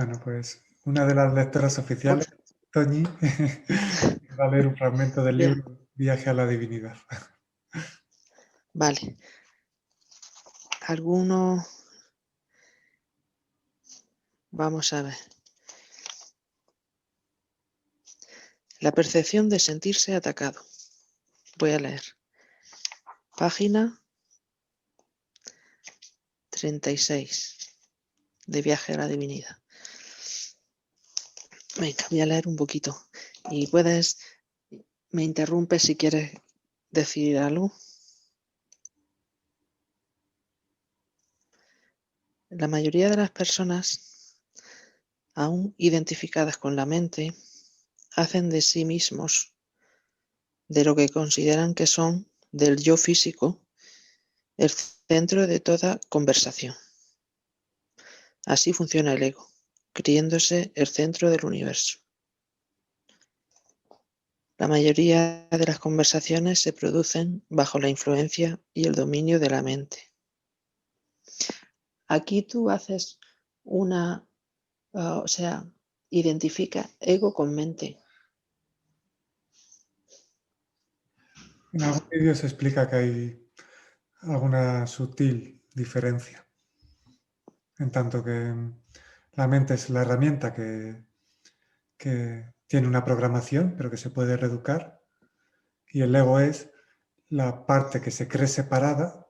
Bueno, pues una de las lectoras oficiales, Toñi, va a leer un fragmento del Bien, libro Viaje a la divinidad. vale. ¿Alguno? Vamos a ver. La percepción de sentirse atacado. Voy a leer. Página 36 de Viaje a la divinidad. Venga, voy a leer un poquito. Y me interrumpes si quieres decir algo. La mayoría de las personas, aún identificadas con la mente, hacen de sí mismos, de lo que consideran que son, del yo físico, el centro de toda conversación. Así funciona el ego, creyéndose el centro del universo. La mayoría de las conversaciones se producen bajo la influencia y el dominio de la mente. Aquí tú haces o sea, identifica ego con mente. En algún vídeo se explica que hay alguna sutil diferencia, en tanto que la mente es la herramienta que tiene una programación, pero que se puede reeducar, y el ego es la parte que se cree separada,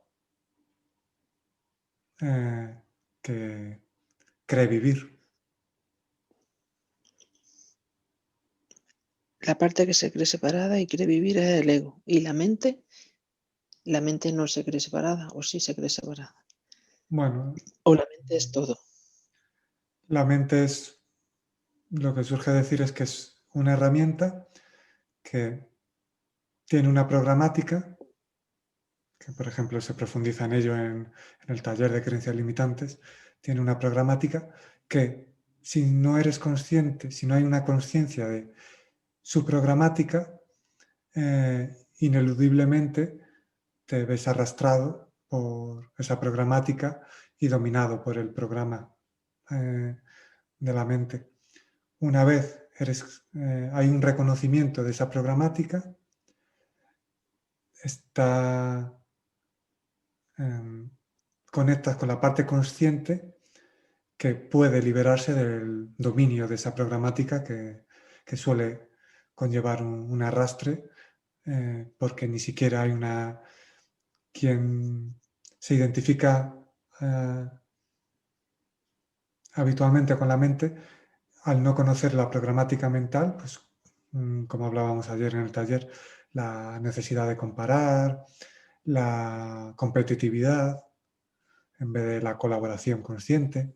que cree vivir. La parte que se cree separada y quiere vivir es el ego. Y la mente no se cree separada, o sí se cree separada. Bueno, O la mente es todo. la mente es, lo que surge decir es que es una herramienta que tiene una programática, que por ejemplo se profundiza en ello en el taller de creencias limitantes, tiene una programática que si no eres consciente, si no hay una conciencia de su programática, ineludiblemente te ves arrastrado por esa programática y dominado por el programa de la mente. Una vez hay un reconocimiento de esa programática, está, conectas con la parte consciente que puede liberarse del dominio de esa programática que suele conllevar un arrastre, porque ni siquiera hay quien se identifica eh, habitualmente con la mente, al no conocer la programática mental, pues como hablábamos ayer en el taller, la necesidad de comparar, la competitividad en vez de la colaboración consciente.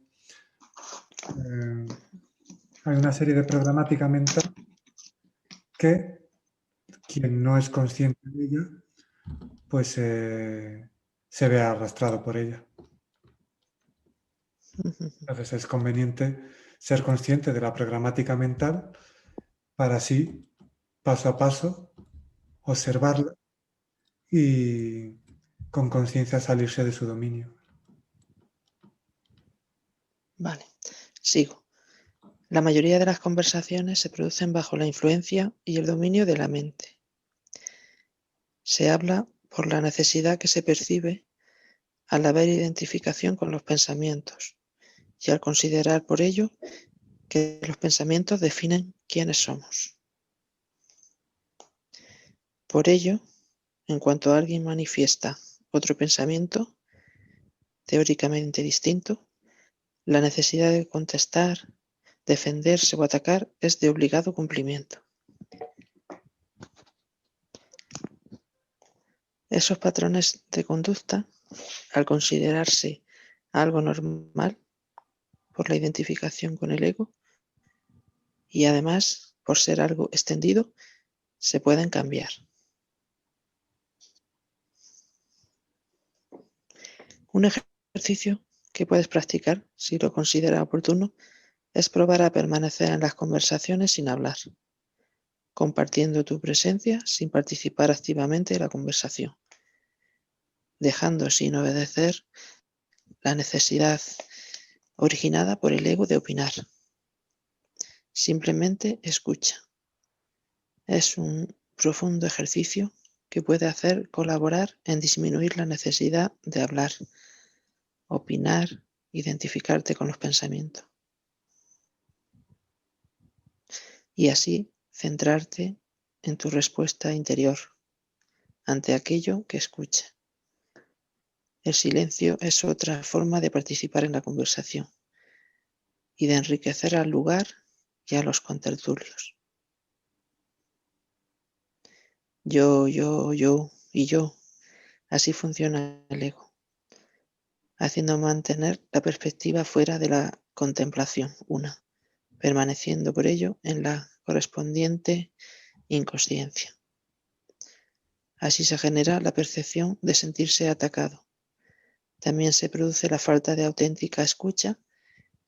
Hay una serie de programática mental que quien no es consciente de ella, pues se ve arrastrado por ella. Entonces es conveniente ser consciente de la programática mental para así, paso a paso, observarla y con conciencia salirse de su dominio. Vale, sigo. La mayoría de las conversaciones se producen bajo la influencia y el dominio de la mente. Se habla por la necesidad que se percibe al haber identificación con los pensamientos y al considerar por ello que los pensamientos definen quiénes somos. Por ello, en cuanto alguien manifiesta otro pensamiento teóricamente distinto, la necesidad de contestar, defenderse o atacar es de obligado cumplimiento. Esos patrones de conducta, al considerarse algo normal por la identificación con el ego y además por ser algo extendido, se pueden cambiar. Un ejercicio que puedes practicar, si lo consideras oportuno, es probar a permanecer en las conversaciones sin hablar, compartiendo tu presencia sin participar activamente en la conversación, dejando sin obedecer la necesidad originada por el ego de opinar. Simplemente escucha. Es un profundo ejercicio que puede hacer colaborar en disminuir la necesidad de hablar, opinar, identificarte con los pensamientos. Y así centrarte en tu respuesta interior ante aquello que escucha. El silencio es otra forma de participar en la conversación y de enriquecer al lugar y a los contertulios. Yo y yo. Así funciona el ego, haciendo mantener la perspectiva fuera de la contemplación una, permaneciendo por ello en la correspondiente inconsciencia. Así se genera la percepción de sentirse atacado. También se produce la falta de auténtica escucha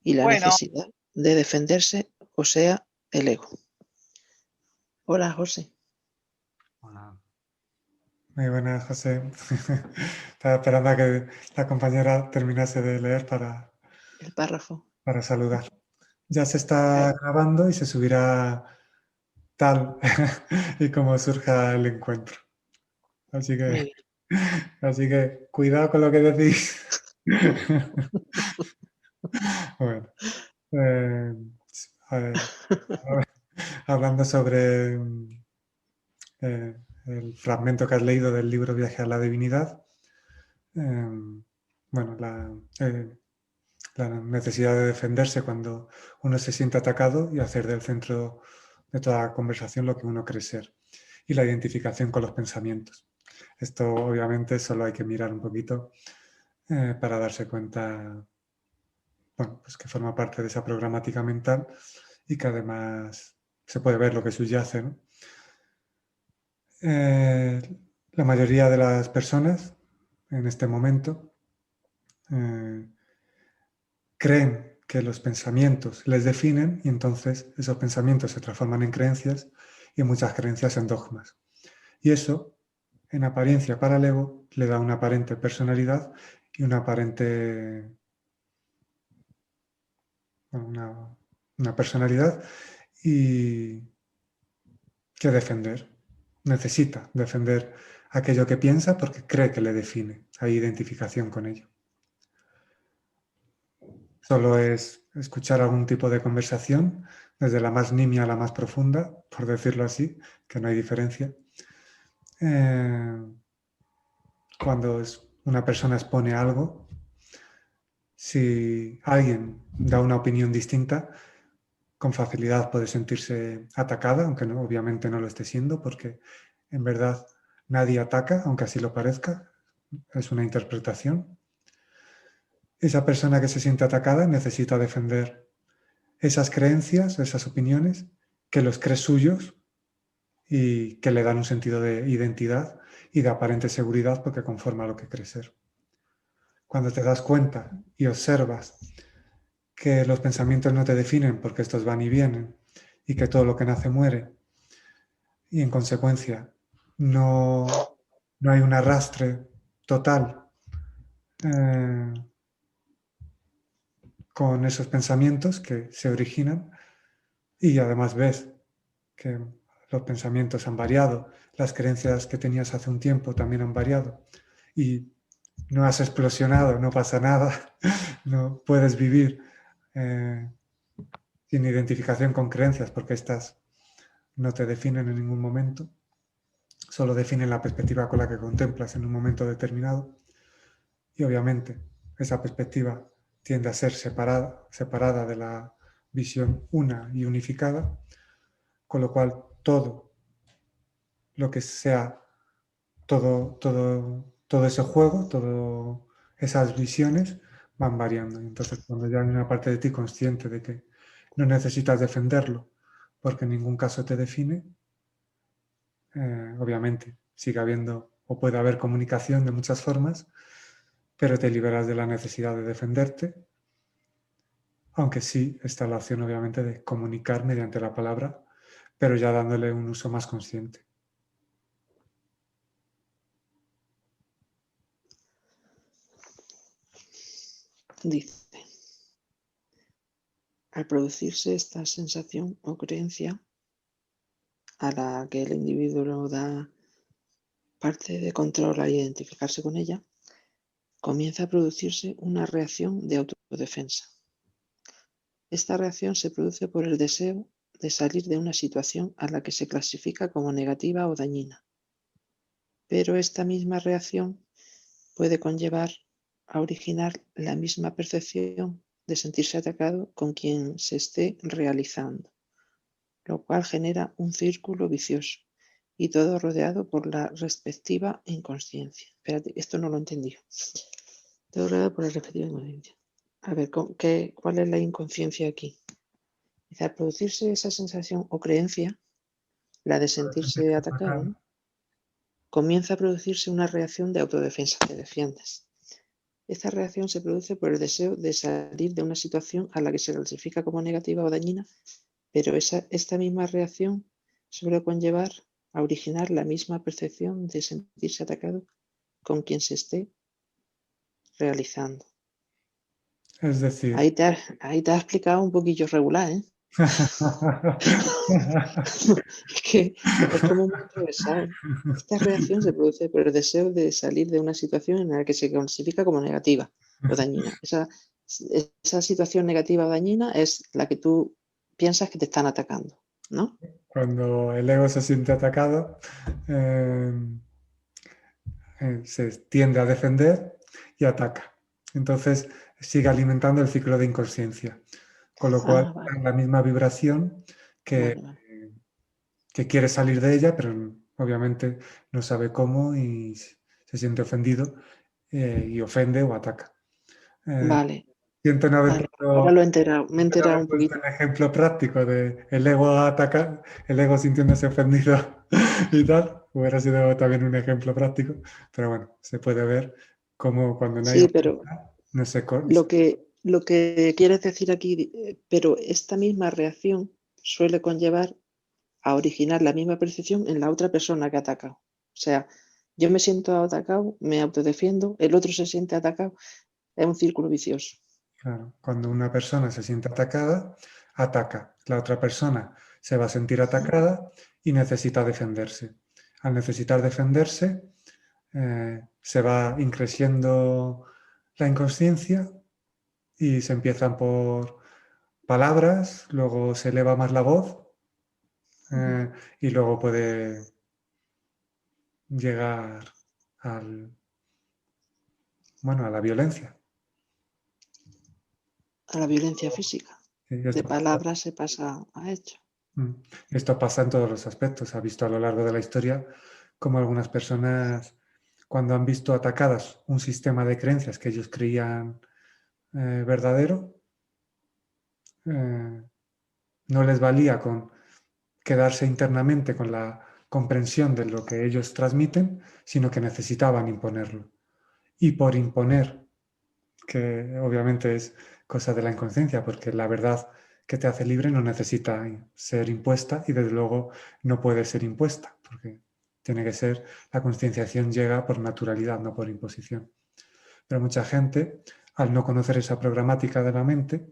y la Bueno, necesidad de defenderse, o sea, el ego. Hola, José. Hola. Muy buenas, José. Estaba esperando a que la compañera terminase de leer El párrafo. para saludar. Ya se está grabando y se subirá tal y como surja el encuentro. Así Muy que, bien. así que cuidado con lo que decís. Bueno, eh, a ver, hablando sobre el fragmento que has leído del libro Viaje a la Divinidad, bueno, la necesidad de defenderse cuando uno se siente atacado y hacer del centro de toda conversación lo que uno cree ser. Y la identificación con los pensamientos. Esto obviamente solo hay que mirar un poquito para darse cuenta, bueno, pues que forma parte de esa programática mental y que además se puede ver lo que subyace, ¿no? La mayoría de las personas en este momento eh, creen que los pensamientos les definen y entonces esos pensamientos se transforman en creencias y muchas creencias en dogmas. Y eso, en apariencia para el ego, le da una aparente personalidad y una personalidad y que defender. Necesita defender aquello que piensa porque cree que le define. Hay identificación con ello. Solo es escuchar algún tipo de conversación, desde la más nimia a la más profunda, por decirlo así, que no hay diferencia. Cuando una persona expone algo, si alguien da una opinión distinta, con facilidad puede sentirse atacada, aunque no, obviamente no lo esté siendo, porque en verdad nadie ataca, aunque así lo parezca, es una interpretación. Esa persona que se siente atacada necesita defender esas creencias, esas opiniones, que los cree suyos y que le dan un sentido de identidad y de aparente seguridad porque conforma lo que cree ser. Cuando te das cuenta y observas que los pensamientos no te definen porque estos van y vienen y que todo lo que nace muere y en consecuencia no hay un arrastre total eh, con esos pensamientos que se originan y además ves que los pensamientos han variado, las creencias que tenías hace un tiempo también han variado y no has explosionado, no pasa nada, no puedes vivir eh, sin identificación con creencias porque estas no te definen en ningún momento, solo definen la perspectiva con la que contemplas en un momento determinado y obviamente esa perspectiva tiende a ser separada de la visión una y unificada, con lo cual todo lo que sea, todo ese juego, todas esas visiones van variando. Y entonces cuando ya hay una parte de ti consciente de que no necesitas defenderlo porque en ningún caso te define, obviamente sigue habiendo o puede haber comunicación de muchas formas, pero te liberas de la necesidad de defenderte, aunque sí está la opción obviamente de comunicar mediante la palabra, pero ya dándole un uso más consciente. Dice, Al producirse esta sensación o creencia a la que el individuo da parte de control al identificarse con ella, comienza a producirse una reacción de autodefensa. Esta reacción se produce por el deseo de salir de una situación a la que se clasifica como negativa o dañina. Pero esta misma reacción puede conllevar a originar la misma percepción de sentirse atacado con quien se esté realizando, lo cual genera un círculo vicioso y todo rodeado por la respectiva inconsciencia. Espérate, esto no lo entendí. Todo rodeado por la respectiva inconsciencia. A ver, ¿cuál es la inconsciencia aquí? Dice, al producirse esa sensación o creencia, la de sentirse atacado, ¿no? Comienza a producirse una reacción de autodefensa, te defiendes. Esta reacción se produce por el deseo de salir de una situación a la que se clasifica como negativa o dañina, pero esta misma reacción suele conllevar a originar la misma percepción de sentirse atacado con quien se esté realizando. Es decir, Ahí te has explicado un poquillo regular, ¿eh? Es que es como muy atravesado. Esta reacción se produce por el deseo de salir de una situación en la que se clasifica como negativa o dañina. Esa situación negativa o dañina es la que tú piensas que te están atacando, ¿no? cuando el ego se siente atacado, se tiende a defender y ataca. Entonces sigue alimentando el ciclo de inconsciencia. Con lo cual, Vale. es la misma vibración que, Vale. que quiere salir de ella, pero obviamente no sabe cómo y se siente ofendido y ofende o ataca. Vale. Siento no haber Vale. puesto, Ahora me he siento no enterado haber un puesto poquito. el ejemplo práctico de el ego ataca, el ego sintiéndose ofendido y tal. Hubiera sido también un ejemplo práctico, pero bueno, se puede ver cómo cuando no hay Sí, pero ofensa, no se, lo que quieres decir aquí, pero esta misma reacción suele conllevar a originar la misma percepción en la otra persona que ha atacado. O sea, yo me siento atacado, me autodefiendo, el otro se siente atacado, es un círculo vicioso. Claro, cuando una persona se siente atacada, ataca. La otra persona se va a sentir atacada y necesita defenderse. Al necesitar defenderse, se va increciendo la inconsciencia y se empiezan por palabras, luego se eleva más la voz y luego puede llegar al, bueno, a la violencia. A la violencia física. Y De esto, palabras se pasa a hecho. esto pasa en todos los aspectos. Se ha visto a lo largo de la historia cómo algunas personas, cuando han visto atacadas un sistema de creencias que ellos creían verdadero, no les valía con quedarse internamente con la comprensión de lo que ellos transmiten, sino que necesitaban imponerlo. Y por imponer, que obviamente es cosa de la inconsciencia, porque la verdad que te hace libre no necesita ser impuesta y desde luego no puede ser impuesta, porque tiene que ser, la concienciación llega por naturalidad, no por imposición. Pero mucha gente, al no conocer esa programática de la mente,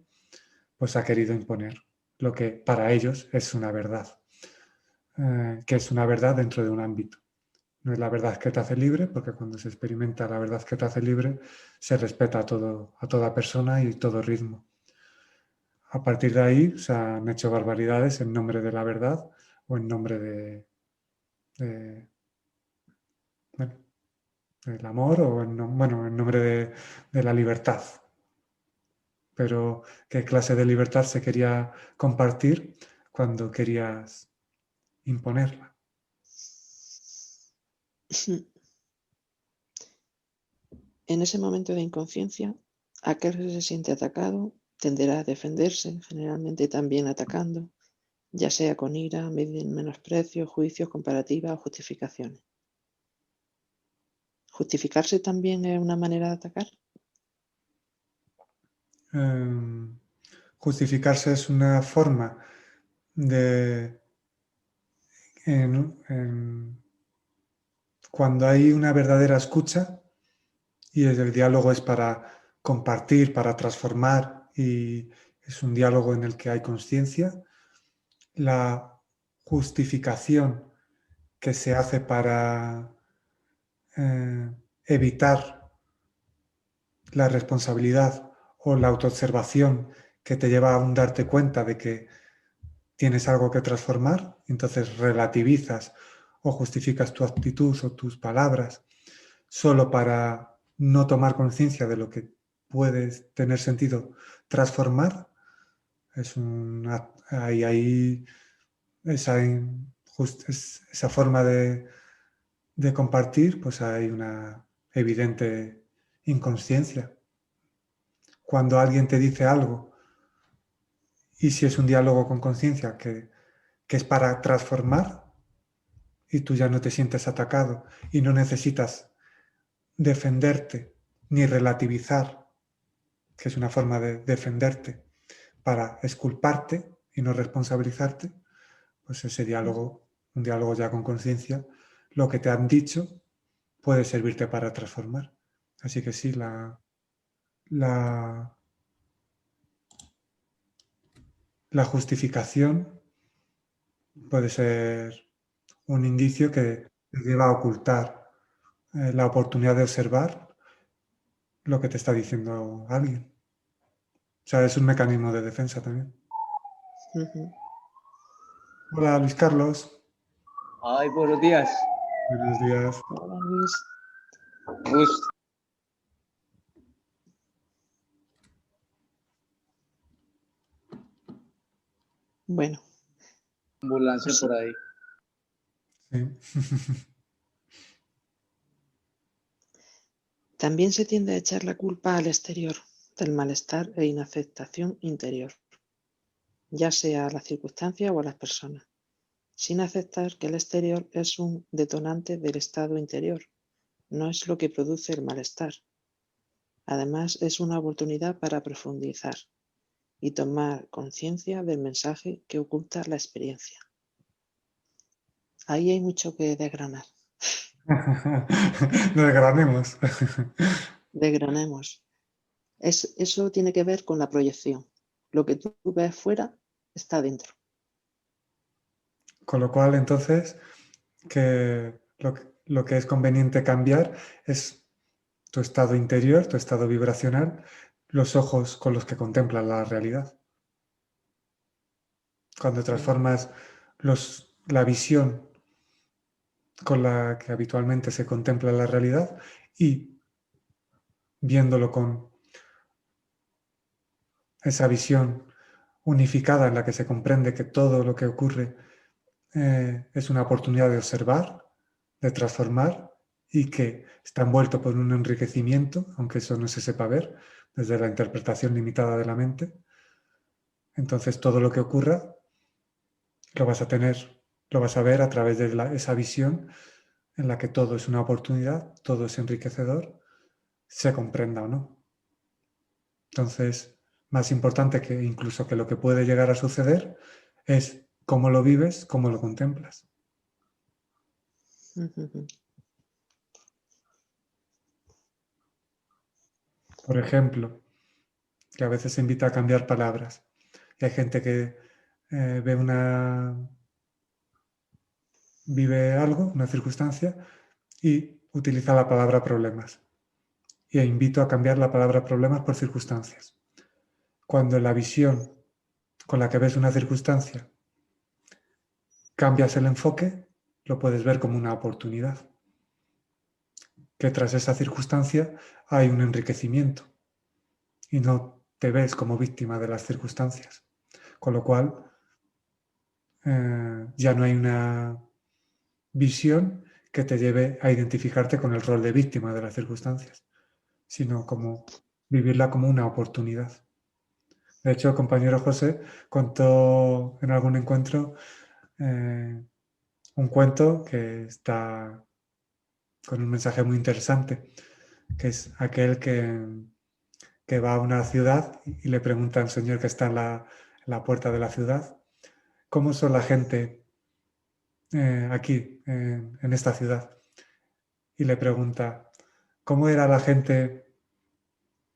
pues ha querido imponer lo que para ellos es una verdad, que es una verdad dentro de un ámbito. No es la verdad que te hace libre, porque cuando se experimenta la verdad que te hace libre, se respeta a toda persona y todo ritmo. A partir de ahí se han hecho barbaridades en nombre de la verdad o en nombre de, bueno, del amor o en nombre de la libertad. Pero ¿qué clase de libertad se quería compartir cuando querías imponerla? En ese momento de inconsciencia, aquel que se siente atacado tenderá a defenderse, generalmente también atacando, ya sea con ira, menosprecio, juicios, comparativas o justificaciones. ¿Justificarse también es una manera de atacar? Justificarse es una forma de cuando hay una verdadera escucha y el diálogo es para compartir, para transformar y es un diálogo en el que hay conciencia. La justificación que se hace para evitar la responsabilidad o la autoobservación que te lleva a un darte cuenta de que tienes algo que transformar, entonces relativizas o justificas tu actitud o tus palabras solo para no tomar conciencia de lo que puede tener sentido transformar. Ahí esa forma de compartir, pues hay una evidente inconsciencia. Cuando alguien te dice algo, y si es un diálogo con conciencia que es para transformar, y tú ya no te sientes atacado y no necesitas defenderte ni relativizar, que es una forma de defenderte, para exculparte y no responsabilizarte, pues ese diálogo, un diálogo ya con conciencia, lo que te han dicho puede servirte para transformar. Así que sí, la justificación puede ser un indicio que te lleva a ocultar la oportunidad de observar lo que te está diciendo alguien. O sea, es un mecanismo de defensa también. Hola, Luis Carlos. Ay, buenos días. Buenos días. Hola, Luis. Gusto. Bueno, Ambulancia por ahí. Sí. también se tiende a echar la culpa al exterior del malestar e inaceptación interior, ya sea a las circunstancias o a las personas, sin aceptar que el exterior es un detonante del estado interior, no es lo que produce el malestar. Además, es una oportunidad para profundizar y tomar conciencia del mensaje que oculta la experiencia. Ahí hay mucho que desgranar. Desgranemos. Desgranemos. Eso tiene que ver con la proyección. Lo que tú ves fuera está dentro. Con lo cual, entonces, que lo que es conveniente cambiar es tu estado interior, tu estado vibracional, los ojos con los que contemplas la realidad. Cuando transformas la visión con la que habitualmente se contempla la realidad y viéndolo con esa visión unificada en la que se comprende que todo lo que ocurre es una oportunidad de observar, de transformar y que está envuelto por un enriquecimiento, aunque eso no se sepa ver desde la interpretación limitada de la mente. Entonces todo lo que ocurra lo vas a tener, lo vas a ver a través de esa visión en la que todo es una oportunidad, todo es enriquecedor, se comprenda o no. Entonces, más importante que incluso que lo que puede llegar a suceder es cómo lo vives, cómo lo contemplas. Por ejemplo, que a veces se invita a cambiar palabras. Y hay gente que vive algo, una circunstancia, y utiliza la palabra problemas. Y invito a cambiar la palabra problemas por circunstancias. Cuando la visión con la que ves una circunstancia cambias el enfoque, lo puedes ver como una oportunidad. Que tras esa circunstancia hay un enriquecimiento y no te ves como víctima de las circunstancias. Con lo cual, ya no hay una visión que te lleve a identificarte con el rol de víctima de las circunstancias, sino como vivirla como una oportunidad. De hecho, el compañero José contó en algún encuentro un cuento que está con un mensaje muy interesante, que es aquel que va a una ciudad y le pregunta al señor que está en la puerta de la ciudad, ¿cómo son la gente aquí, en esta ciudad? Y le pregunta, ¿cómo era la gente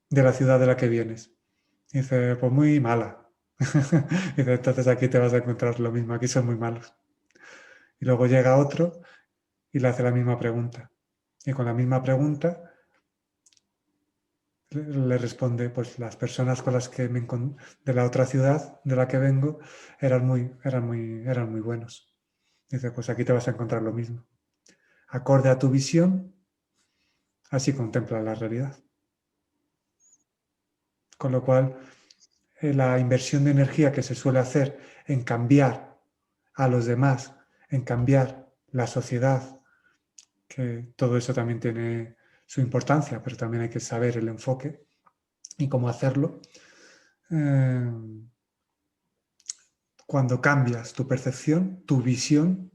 de la ciudad de la que vienes? Dice, pues muy mala. Dice, entonces aquí te vas a encontrar lo mismo, aquí son muy malos. Y luego llega otro y le hace la misma pregunta. Y con la misma pregunta le responde, pues las personas con las que de la otra ciudad de la que vengo eran muy buenos. Dice, pues aquí te vas a encontrar lo mismo. Acorde a tu visión, así contempla la realidad. Con lo cual, la inversión de energía que se suele hacer en cambiar a los demás, en cambiar la sociedad, que todo eso también tiene su importancia, pero también hay que saber el enfoque y cómo hacerlo. Cuando cambias tu percepción, tu visión,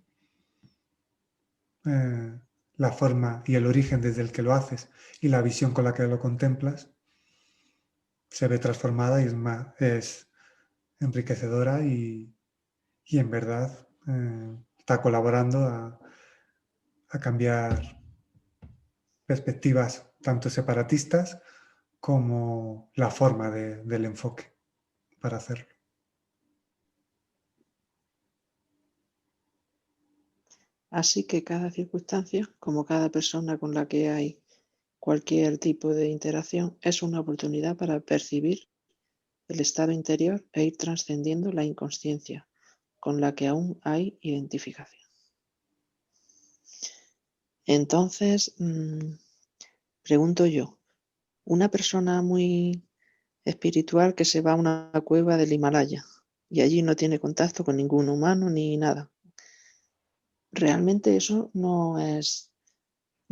la forma y el origen desde el que lo haces y la visión con la que lo contemplas, se ve transformada y es enriquecedora y en verdad está colaborando a cambiar perspectivas tanto separatistas como la forma del enfoque para hacerlo. Así que cada circunstancia, como cada persona con la que hay cualquier tipo de interacción, es una oportunidad para percibir el estado interior e ir trascendiendo la inconsciencia con la que aún hay identificación. Entonces, pregunto yo, una persona muy espiritual que se va a una cueva del Himalaya y allí no tiene contacto con ningún humano ni nada, realmente eso no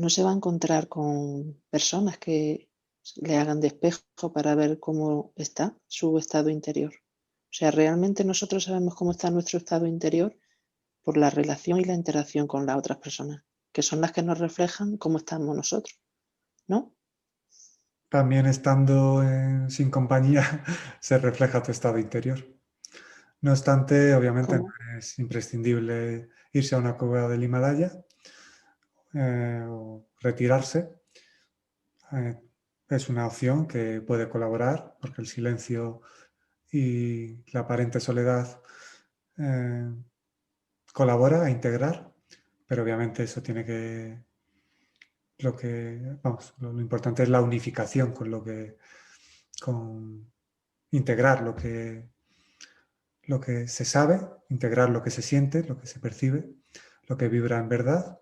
se va a encontrar con personas que le hagan de espejo para ver cómo está su estado interior. O sea, realmente nosotros sabemos cómo está nuestro estado interior por la relación y la interacción con las otras personas, que son las que nos reflejan cómo estamos nosotros, ¿no? También estando sin compañía se refleja tu estado interior. No obstante, obviamente no ¿Cómo? es imprescindible irse a una cueva del Himalaya o retirarse. Es una opción que puede colaborar porque el silencio y la aparente soledad eh, colabora a integrar, pero obviamente eso tiene que, lo importante es la unificación con integrar lo que se sabe, integrar lo que se siente, lo que se percibe, lo que vibra en verdad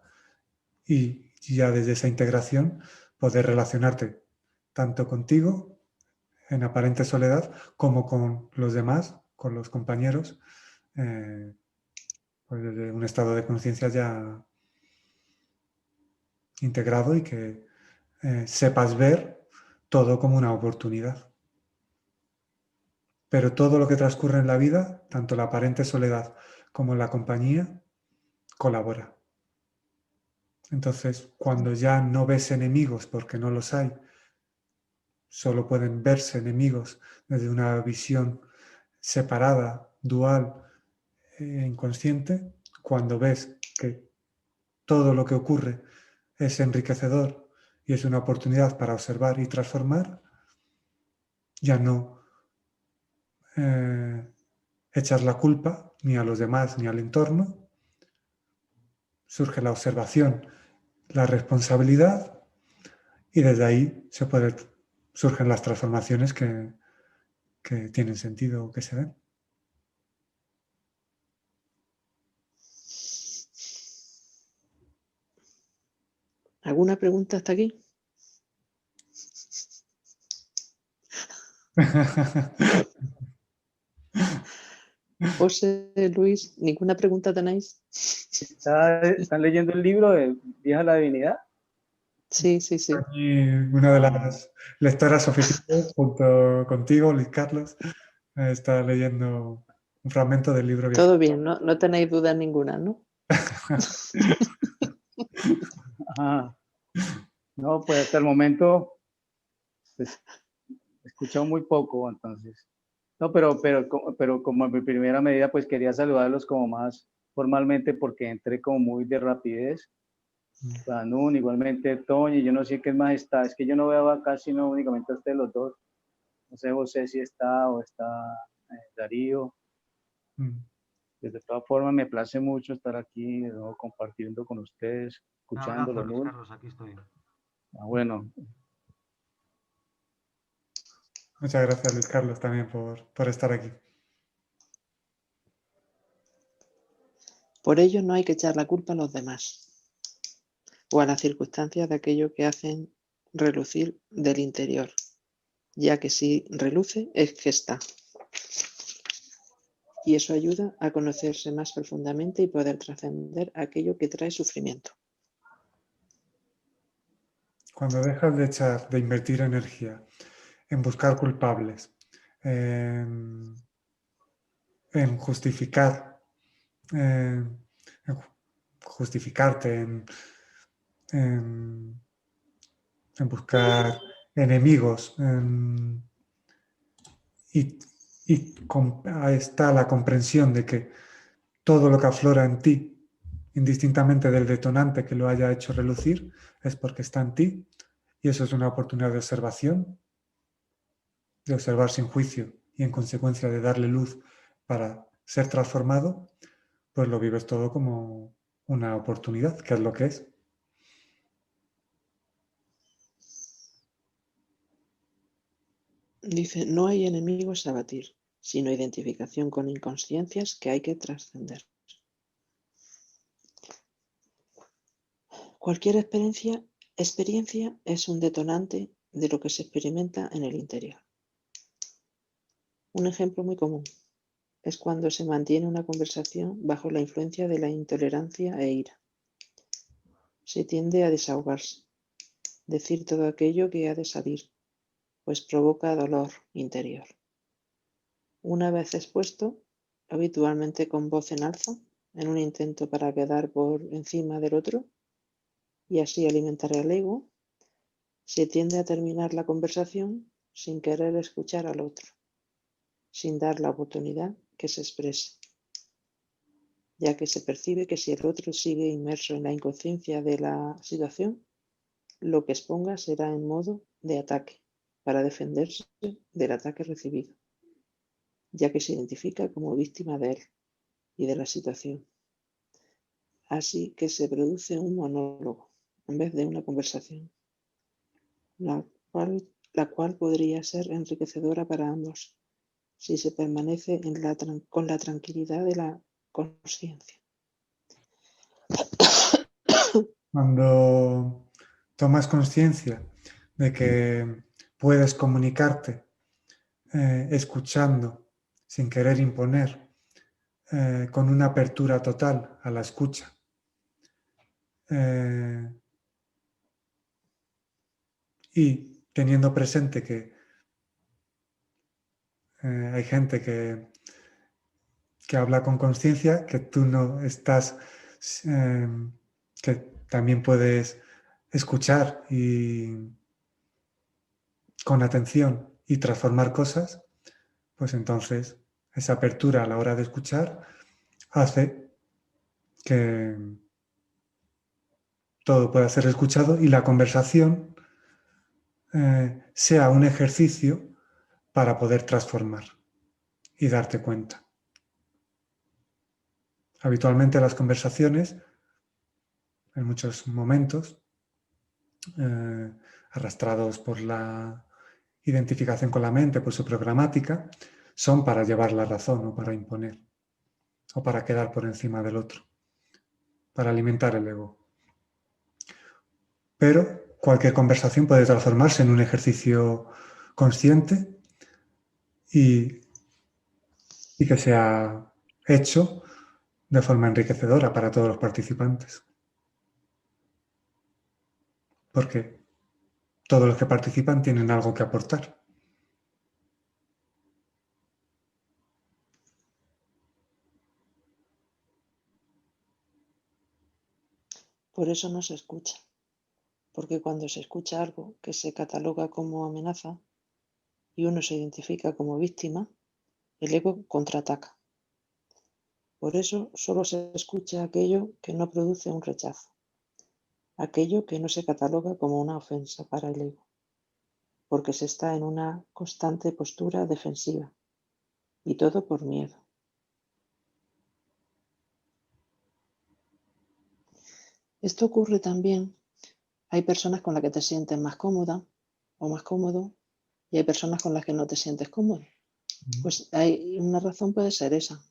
y ya desde esa integración poder relacionarte tanto contigo en aparente soledad como con los demás, con los compañeros, pues desde un estado de conciencia ya integrado y que sepas ver todo como una oportunidad. Pero todo lo que transcurre en la vida, tanto la aparente soledad como la compañía, colabora. Entonces, cuando ya no ves enemigos porque no los hay, solo pueden verse enemigos desde una visión separada, dual, inconsciente, cuando ves que todo lo que ocurre es enriquecedor y es una oportunidad para observar y transformar, ya no echas la culpa ni a los demás ni al entorno, surge la observación, la responsabilidad y desde ahí surgen las transformaciones que tienen sentido o que se ven. ¿Alguna pregunta hasta aquí? José, Luis, ¿ninguna pregunta tenéis? ¿Están leyendo el libro de Vieja la Divinidad? Sí, sí, sí. Y una de las lectoras oficiales, junto contigo, Luis Carlos, está leyendo un fragmento del libro Vieja. Todo bien, ¿no? No tenéis dudas ninguna, ¿no? Ajá. No, pues hasta el momento pues, he escuchado muy poco, entonces. No, pero como en mi primera medida, pues quería saludarlos como más formalmente porque entré como muy de rapidez. Danún, igualmente Toño, y yo no sé qué más está. Es que yo no veo acá sino únicamente a ustedes los dos. No sé, José, si está o está Darío. Mm. De todas formas, me place mucho estar aquí, ¿no? Compartiendo con ustedes, Un escuchándolo, abrazo, Luis ¿no? Carlos, aquí estoy. Bueno, Muchas gracias, Luis Carlos, también por estar aquí. Por ello no hay que echar la culpa a los demás o a las circunstancias de aquello que hacen relucir del interior, ya que si reluce es que está. Y eso ayuda a conocerse más profundamente y poder trascender aquello que trae sufrimiento. Cuando dejas de invertir energía en buscar culpables, en justificar, en justificarte, en buscar enemigos, y ahí está la comprensión de que todo lo que aflora en ti, indistintamente del detonante que lo haya hecho relucir, es porque está en ti, y eso es una oportunidad de observación, de observar sin juicio y en consecuencia de darle luz para ser transformado, pues lo vives todo como una oportunidad, que es lo que es. Dice, no hay enemigos a batir, sino identificación con inconsciencias que hay que trascender. Cualquier experiencia es un detonante de lo que se experimenta en el interior. Un ejemplo muy común es cuando se mantiene una conversación bajo la influencia de la intolerancia e ira. Se tiende a desahogarse, decir todo aquello que ha de salir, pues provoca dolor interior. Una vez expuesto, habitualmente con voz en alza, en un intento para quedar por encima del otro y así alimentar el ego, se tiende a terminar la conversación sin querer escuchar al otro, sin dar la oportunidad que se exprese, ya que se percibe que si el otro sigue inmerso en la inconsciencia de la situación, lo que exponga será en modo de ataque, para defenderse del ataque recibido, ya que se identifica como víctima de él y de la situación. Así que se produce un monólogo en vez de una conversación, la cual podría ser enriquecedora para ambos si se permanece con la tranquilidad de la consciencia. Cuando tomas conciencia de que puedes comunicarte escuchando sin querer imponer, con una apertura total a la escucha, y teniendo presente que hay gente que habla con conciencia, que tú no estás, que también puedes escuchar y con atención y transformar cosas, pues entonces esa apertura a la hora de escuchar hace que todo pueda ser escuchado y la conversación sea un ejercicio para poder transformar y darte cuenta. Habitualmente las conversaciones, en muchos momentos, arrastrados por la identificación con la mente, por su programática, son para llevar la razón o para imponer o para quedar por encima del otro, para alimentar el ego. Pero cualquier conversación puede transformarse en un ejercicio consciente y que sea hecho de forma enriquecedora para todos los participantes. Porque todos los que participan tienen algo que aportar. Por eso no se escucha, porque cuando se escucha algo que se cataloga como amenaza y uno se identifica como víctima, el ego contraataca. Por eso solo se escucha aquello que no produce un rechazo, aquello que no se cataloga como una ofensa para el ego. porque se está en una constante postura defensiva, y todo por miedo. Esto ocurre también. Hay personas con las que te sientes más cómoda o más cómodo, y hay personas con las que no te sientes cómodo. Pues hay una razón, puede ser esa.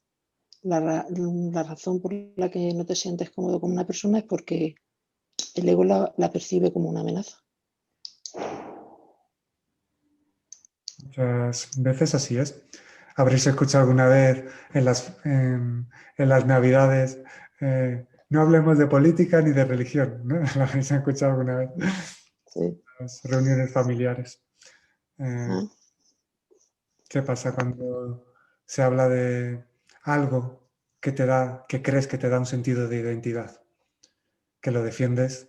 La razón por la que no te sientes cómodo con una persona es porque el ego la percibe como una amenaza. Muchas veces así es. Habréis escuchado alguna vez en las Navidades, no hablemos de política ni de religión, ¿no? ¿Lo habréis escuchado alguna vez? Sí. Las reuniones familiares. ¿Ah? ¿Qué pasa cuando se habla de algo que te da, que crees que te da un sentido de identidad? Que lo defiendes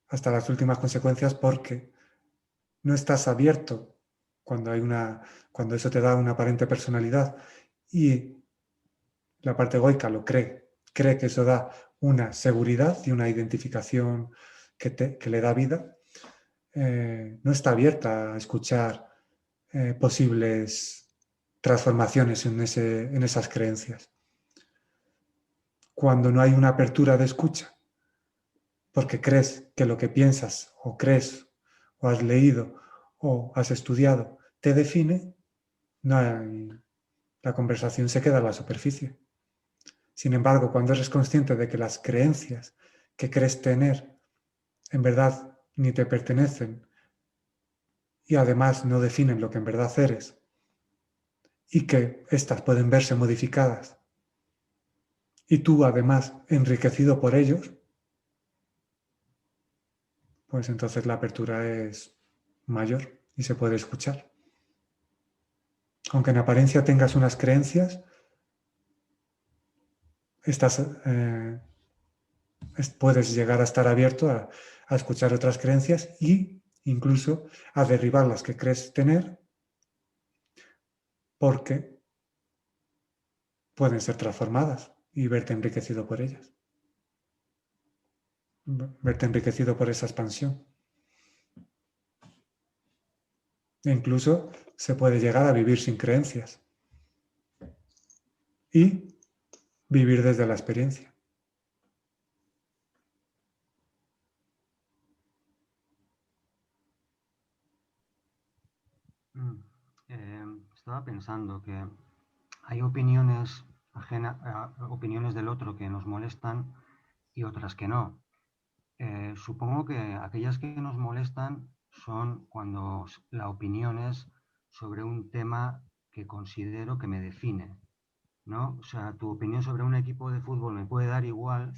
hasta las últimas consecuencias porque no estás abierto cuando eso te da una aparente personalidad y la parte egoica lo cree que eso da una seguridad y una identificación que le da vida, no está abierta a escuchar posibles transformaciones en esas creencias. Cuando no hay una apertura de escucha, porque crees que lo que piensas o crees o has leído o has estudiado te define, la conversación se queda a la superficie. Sin embargo, cuando eres consciente de que las creencias que crees tener en verdad ni te pertenecen y además no definen lo que en verdad eres y que éstas pueden verse modificadas y tú además enriquecido por ellos, pues entonces la apertura es mayor y se puede escuchar. Aunque en apariencia tengas unas creencias, puedes llegar a estar abierto a escuchar otras creencias e incluso a derribar las que crees tener porque pueden ser transformadas y verte enriquecido por ellas. Verte enriquecido por esa expansión. E incluso se puede llegar a vivir sin creencias y vivir desde la experiencia. Estaba pensando que hay opiniones opiniones del otro que nos molestan y otras que no. Supongo que aquellas que nos molestan son cuando la opinión es sobre un tema que considero que me define, ¿no? O sea, tu opinión sobre un equipo de fútbol me puede dar igual,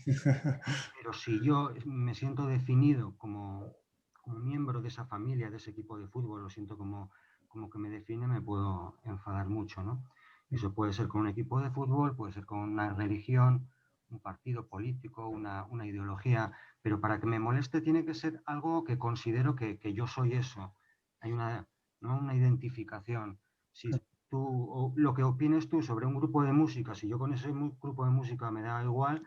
pero si yo me siento definido como miembro de esa familia, de ese equipo de fútbol, lo siento como que me define, me puedo enfadar mucho, ¿no? Eso puede ser con un equipo de fútbol, puede ser con una religión, un partido político, una ideología, pero para que me moleste tiene que ser algo que considero que yo soy eso. Hay ¿no? una identificación. Si tú, o lo que opines tú sobre un grupo de música, si yo con ese grupo de música me da igual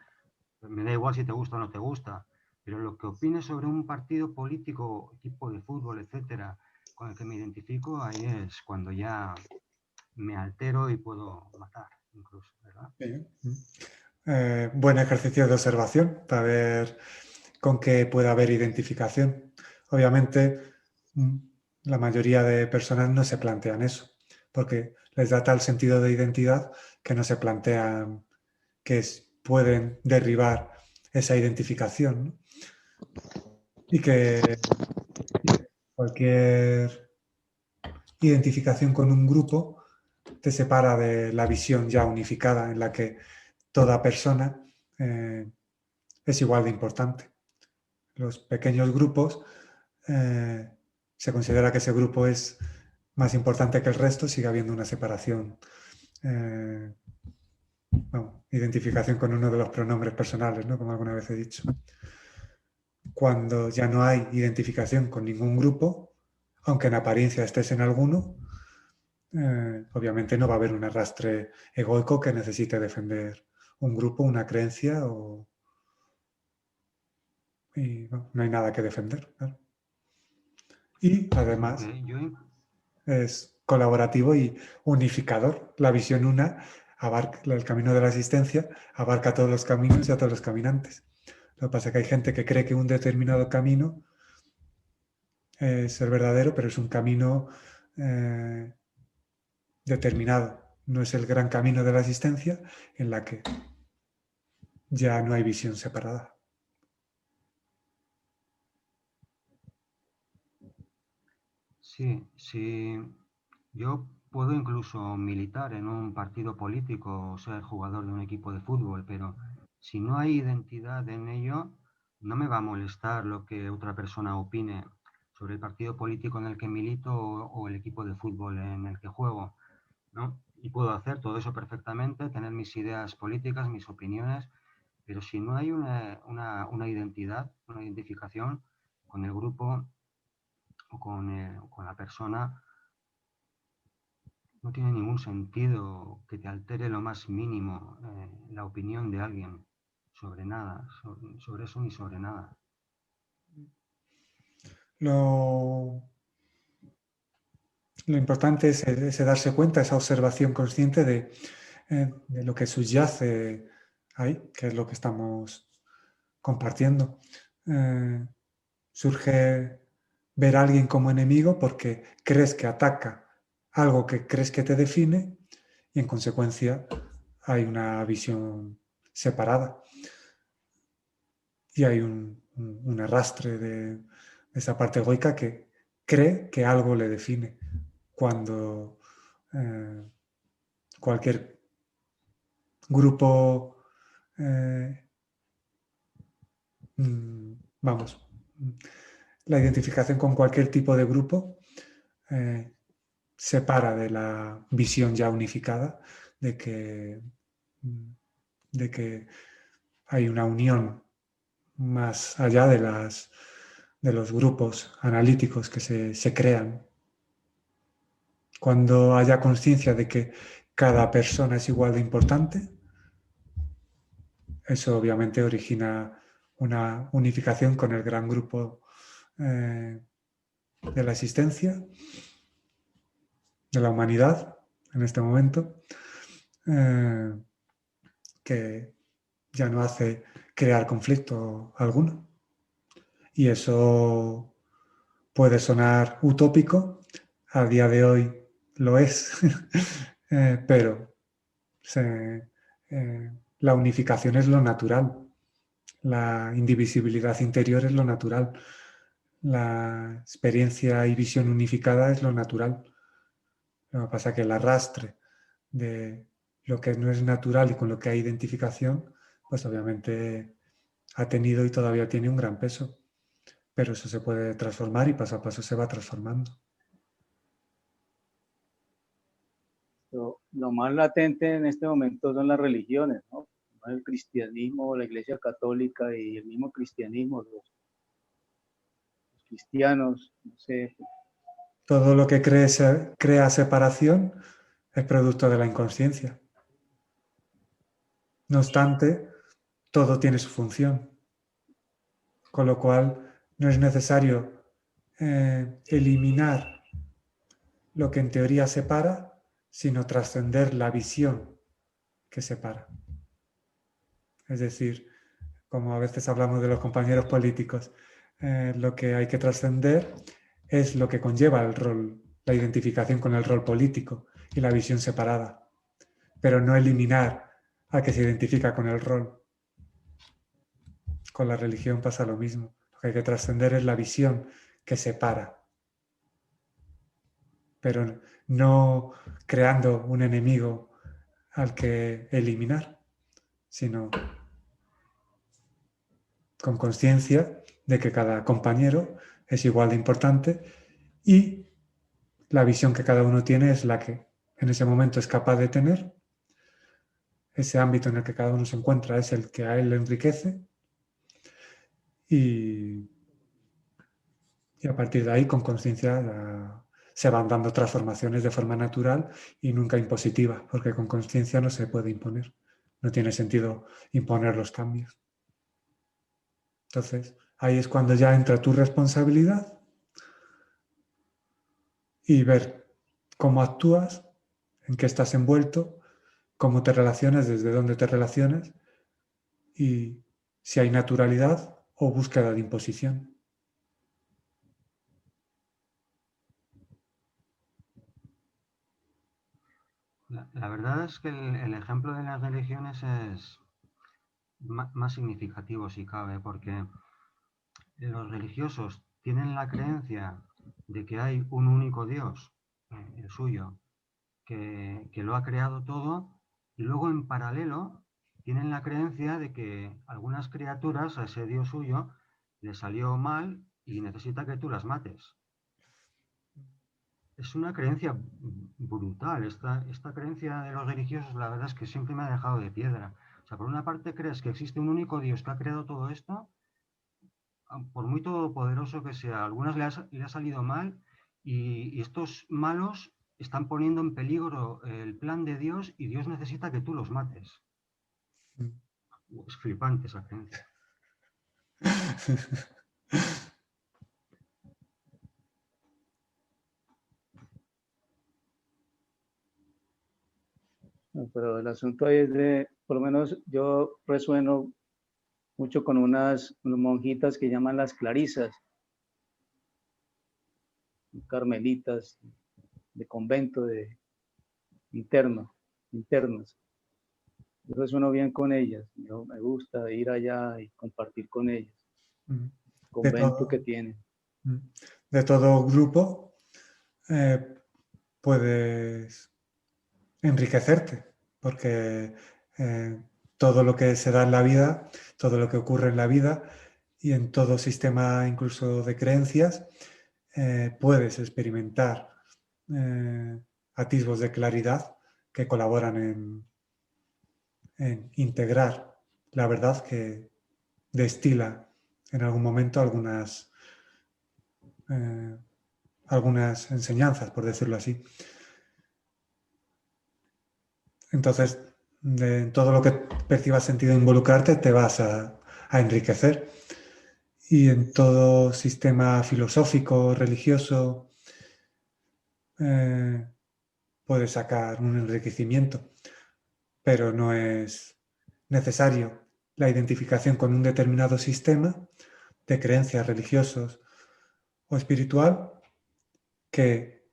si te gusta o no te gusta, pero lo que opines sobre un partido político, equipo de fútbol, etcétera, con el que me identifico, ahí es cuando ya me altero y puedo matar, incluso, ¿verdad? Buen ejercicio de observación para ver con qué puede haber identificación. Obviamente, la mayoría de personas no se plantean eso, porque les da tal sentido de identidad que no se plantean que pueden derribar esa identificación, ¿no? Y que cualquier identificación con un grupo te separa de la visión ya unificada en la que toda persona es igual de importante. Los pequeños grupos, se considera que ese grupo es más importante que el resto, sigue habiendo una separación, identificación con uno de los pronombres personales, ¿no? Como alguna vez he dicho. Cuando ya no hay identificación con ningún grupo, aunque en apariencia estés en alguno, obviamente no va a haber un arrastre egoico que necesite defender un grupo, una creencia y no hay nada que defender. Claro. Y además Porque yo, es colaborativo y unificador. La visión una abarca el camino de la existencia, abarca a todos los caminos y a todos los caminantes. Lo que pasa es que hay gente que cree que un determinado camino es el verdadero, pero es un camino determinado. No es el gran camino de la existencia en la que ya no hay visión separada. sí, sí, yo puedo incluso militar en un partido político o ser jugador de un equipo de fútbol, pero si no hay identidad en ello, no me va a molestar lo que otra persona opine sobre el partido político en el que milito o el equipo de fútbol en el que juego, ¿no? Y puedo hacer todo eso perfectamente, tener mis ideas políticas, mis opiniones, pero si no hay una identidad, una identificación con el grupo o con la persona, no tiene ningún sentido que te altere lo más mínimo la opinión de alguien sobre nada, sobre eso ni sobre nada. Lo importante es ese darse cuenta, esa observación consciente de lo que subyace ahí, que es lo que estamos compartiendo. Surge ver a alguien como enemigo porque crees que ataca algo que crees que te define y en consecuencia hay una visión separada y hay un arrastre de esa parte egoica que cree que algo le define cuando cualquier grupo, vamos, la identificación con cualquier tipo de grupo separa de la visión ya unificada de que hay una unión más allá de los grupos analíticos que se crean. Cuando haya conciencia de que cada persona es igual de importante, eso obviamente origina una unificación con el gran grupo de la existencia, de la humanidad en este momento, que ya no hace crear conflicto alguno. Y eso puede sonar utópico, a día de hoy lo es, pero la unificación es lo natural, la indivisibilidad interior es lo natural, la experiencia y visión unificada es lo natural. Lo que pasa es que el arrastre de lo que no es natural y con lo que hay identificación, pues obviamente ha tenido y todavía tiene un gran peso. Pero eso se puede transformar y paso a paso se va transformando. Lo más latente en este momento son las religiones, ¿no? El cristianismo, la Iglesia Católica y el mismo cristianismo, los cristianos, no sé. Todo lo que crea separación es producto de la inconsciencia. No obstante, todo tiene su función, con lo cual no es necesario eliminar lo que en teoría separa, sino trascender la visión que separa. Es decir, como a veces hablamos de los compañeros políticos, lo que hay que trascender es lo que conlleva el rol, la identificación con el rol político y la visión separada, pero no eliminar a que se identifica con el rol. Con la religión pasa lo mismo. Lo que hay que trascender es la visión que separa, pero no creando un enemigo al que eliminar, sino con conciencia de que cada compañero es igual de importante y la visión que cada uno tiene es la que en ese momento es capaz de tener. Ese ámbito en el que cada uno se encuentra es el que a él le enriquece y a partir de ahí con conciencia se van dando transformaciones de forma natural y nunca impositiva, porque con conciencia no se puede imponer. No tiene sentido imponer los cambios. Entonces, ahí es cuando ya entra tu responsabilidad y ver cómo actúas, en qué estás envuelto, cómo te relacionas, desde dónde te relacionas y si hay naturalidad o búsqueda de imposición. La verdad es que el ejemplo de las religiones es más significativo, si cabe, porque los religiosos tienen la creencia de que hay un único Dios, el suyo, que lo ha creado todo, y luego en paralelo tienen la creencia de que algunas criaturas a ese Dios suyo le salió mal y necesita que tú las mates. Es una creencia brutal. Esta creencia de los religiosos, la verdad es que siempre me ha dejado de piedra. O sea, por una parte crees que existe un único Dios que ha creado todo esto, por muy todopoderoso que sea, a algunas le ha salido mal y estos malos están poniendo en peligro el plan de Dios y Dios necesita que tú los mates. Es flipante esa creencia. No, pero el asunto ahí es de, por lo menos yo resueno mucho con unas monjitas que llaman las clarisas, carmelitas de convento internas. Yo resueno bien con ellas, me gusta ir allá y compartir con ellas, el convento que tienen. De todo grupo puedes enriquecerte, porque todo lo que se da en la vida, todo lo que ocurre en la vida y en todo sistema incluso de creencias, puedes experimentar atisbos de claridad que colaboran en integrar la verdad que destila en algún momento algunas enseñanzas, por decirlo así. Entonces, de todo lo que percibas sentido involucrarte, te vas a enriquecer. Y en todo sistema filosófico, religioso, puedes sacar un enriquecimiento, pero no es necesario la identificación con un determinado sistema de creencias religiosos o espiritual que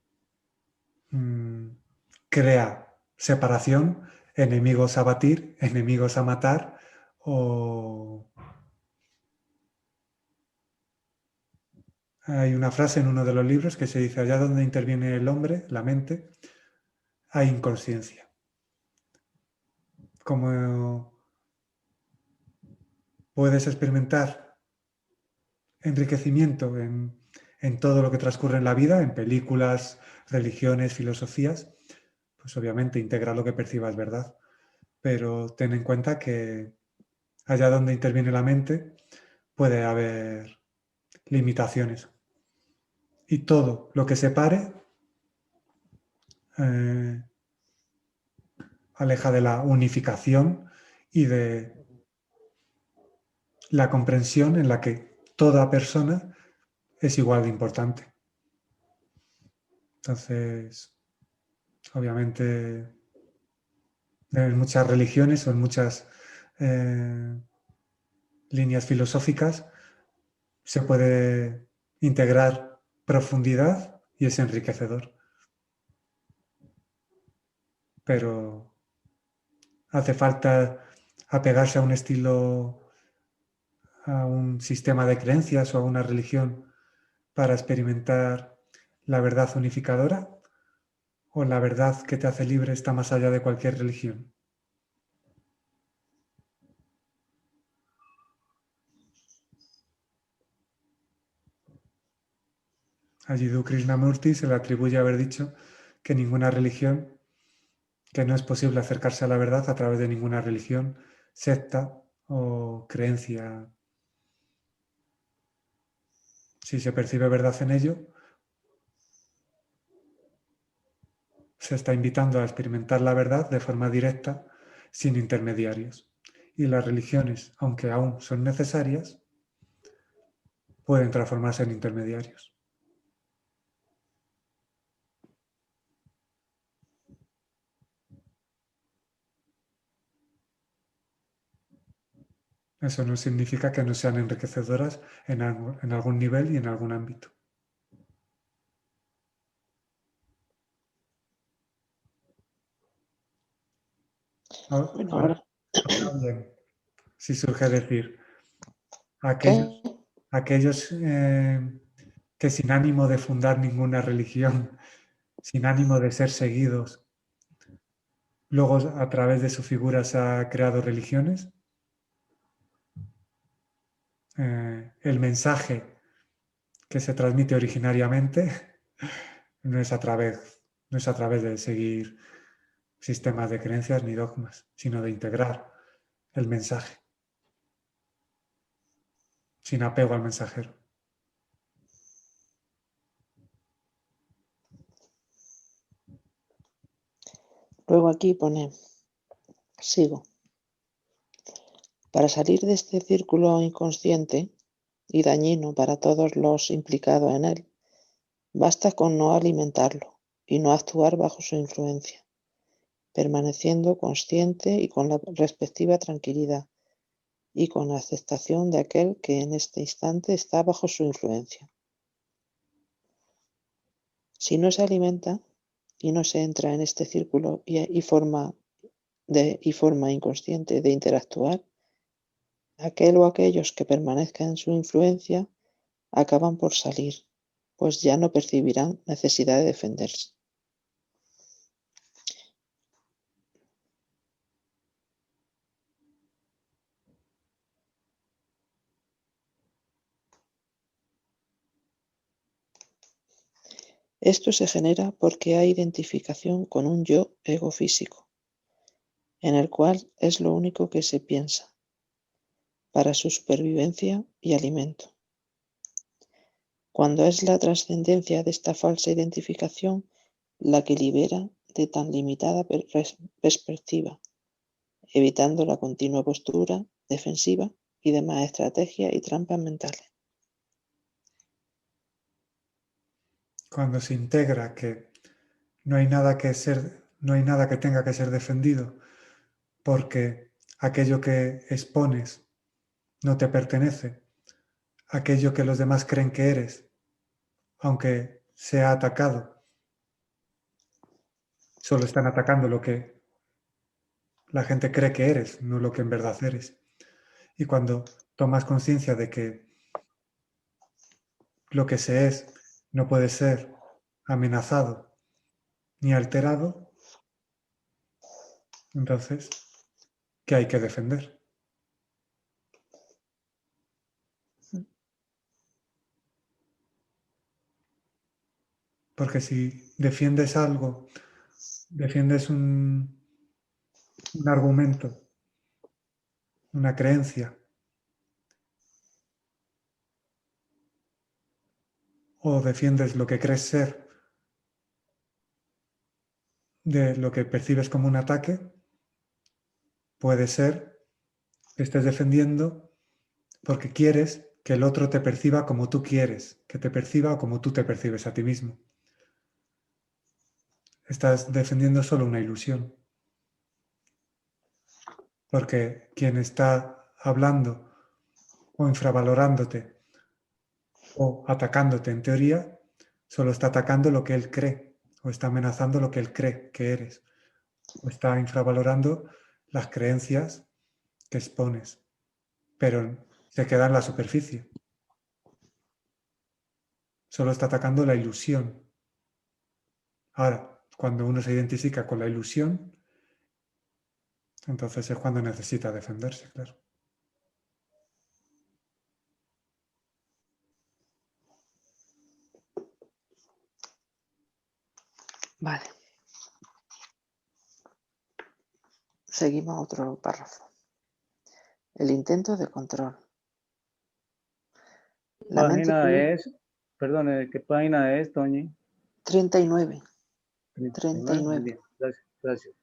crea separación, enemigos a batir, enemigos a matar o... Hay una frase en uno de los libros que se dice: allá donde interviene el hombre, la mente, hay inconsciencia. Como puedes experimentar enriquecimiento en todo lo que transcurre en la vida, en películas, religiones, filosofías, pues obviamente integra lo que percibas verdad. Pero ten en cuenta que allá donde interviene la mente puede haber limitaciones. Y todo lo que separe aleja de la unificación y de la comprensión en la que toda persona es igual de importante. Entonces, obviamente, en muchas religiones o en muchas líneas filosóficas se puede integrar profundidad y es enriquecedor. Pero hace falta apegarse a un estilo, a un sistema de creencias o a una religión para experimentar la verdad unificadora, o la verdad que te hace libre está más allá de cualquier religión. A Jiddu Krishnamurti se le atribuye haber dicho que ninguna religión, que no es posible acercarse a la verdad a través de ninguna religión, secta o creencia. Si se percibe verdad en ello, se está invitando a experimentar la verdad de forma directa, sin intermediarios. Y las religiones, aunque aún son necesarias, pueden transformarse en intermediarios. Eso no significa que no sean enriquecedoras en algún nivel y en algún ámbito. Bueno, Ahora bien, si surge decir, ¿qué? aquellos que sin ánimo de fundar ninguna religión, sin ánimo de ser seguidos, luego a través de su figura se ha creado religiones, el mensaje que se transmite originariamente no es a través de seguir sistemas de creencias ni dogmas, sino de integrar el mensaje, sin apego al mensajero. Luego aquí pone, sigo. Para salir de este círculo inconsciente y dañino para todos los implicados en él, basta con no alimentarlo y no actuar bajo su influencia, permaneciendo consciente y con la respectiva tranquilidad y con la aceptación de aquel que en este instante está bajo su influencia. Si no se alimenta y no se entra en este círculo y forma inconsciente de interactuar, aquel o aquellos que permanezcan en su influencia acaban por salir, pues ya no percibirán necesidad de defenderse. Esto se genera porque hay identificación con un yo ego físico, en el cual es lo único que se piensa, para su supervivencia y alimento. Cuando es la trascendencia de esta falsa identificación la que libera de tan limitada perspectiva, evitando la continua postura defensiva y demás estrategias y trampas mentales. Cuando se integra que no hay nada que tenga que ser defendido, porque aquello que expones no te pertenece, aquello que los demás creen que eres, aunque sea atacado, solo están atacando lo que la gente cree que eres, no lo que en verdad eres. Y cuando tomas conciencia de que lo que se es no puede ser amenazado ni alterado, entonces, ¿qué hay que defender? Porque si defiendes algo, defiendes un argumento, una creencia, o defiendes lo que crees ser de lo que percibes como un ataque, puede ser que estés defendiendo porque quieres que el otro te perciba como tú quieres, que te perciba como tú te percibes a ti mismo. Estás defendiendo solo una ilusión. Porque quien está hablando o infravalorándote o atacándote en teoría, solo está atacando lo que él cree o está amenazando lo que él cree que eres o está infravalorando las creencias que expones, pero se queda en la superficie. Solo está atacando la ilusión. Ahora, cuando uno se identifica con la ilusión, entonces es cuando necesita defenderse, claro. Vale. Seguimos a otro párrafo. El intento de control. La mente Página es, perdón, ¿qué página es, Toñi? 39. 39. 39. Muy bien, gracias, gracias.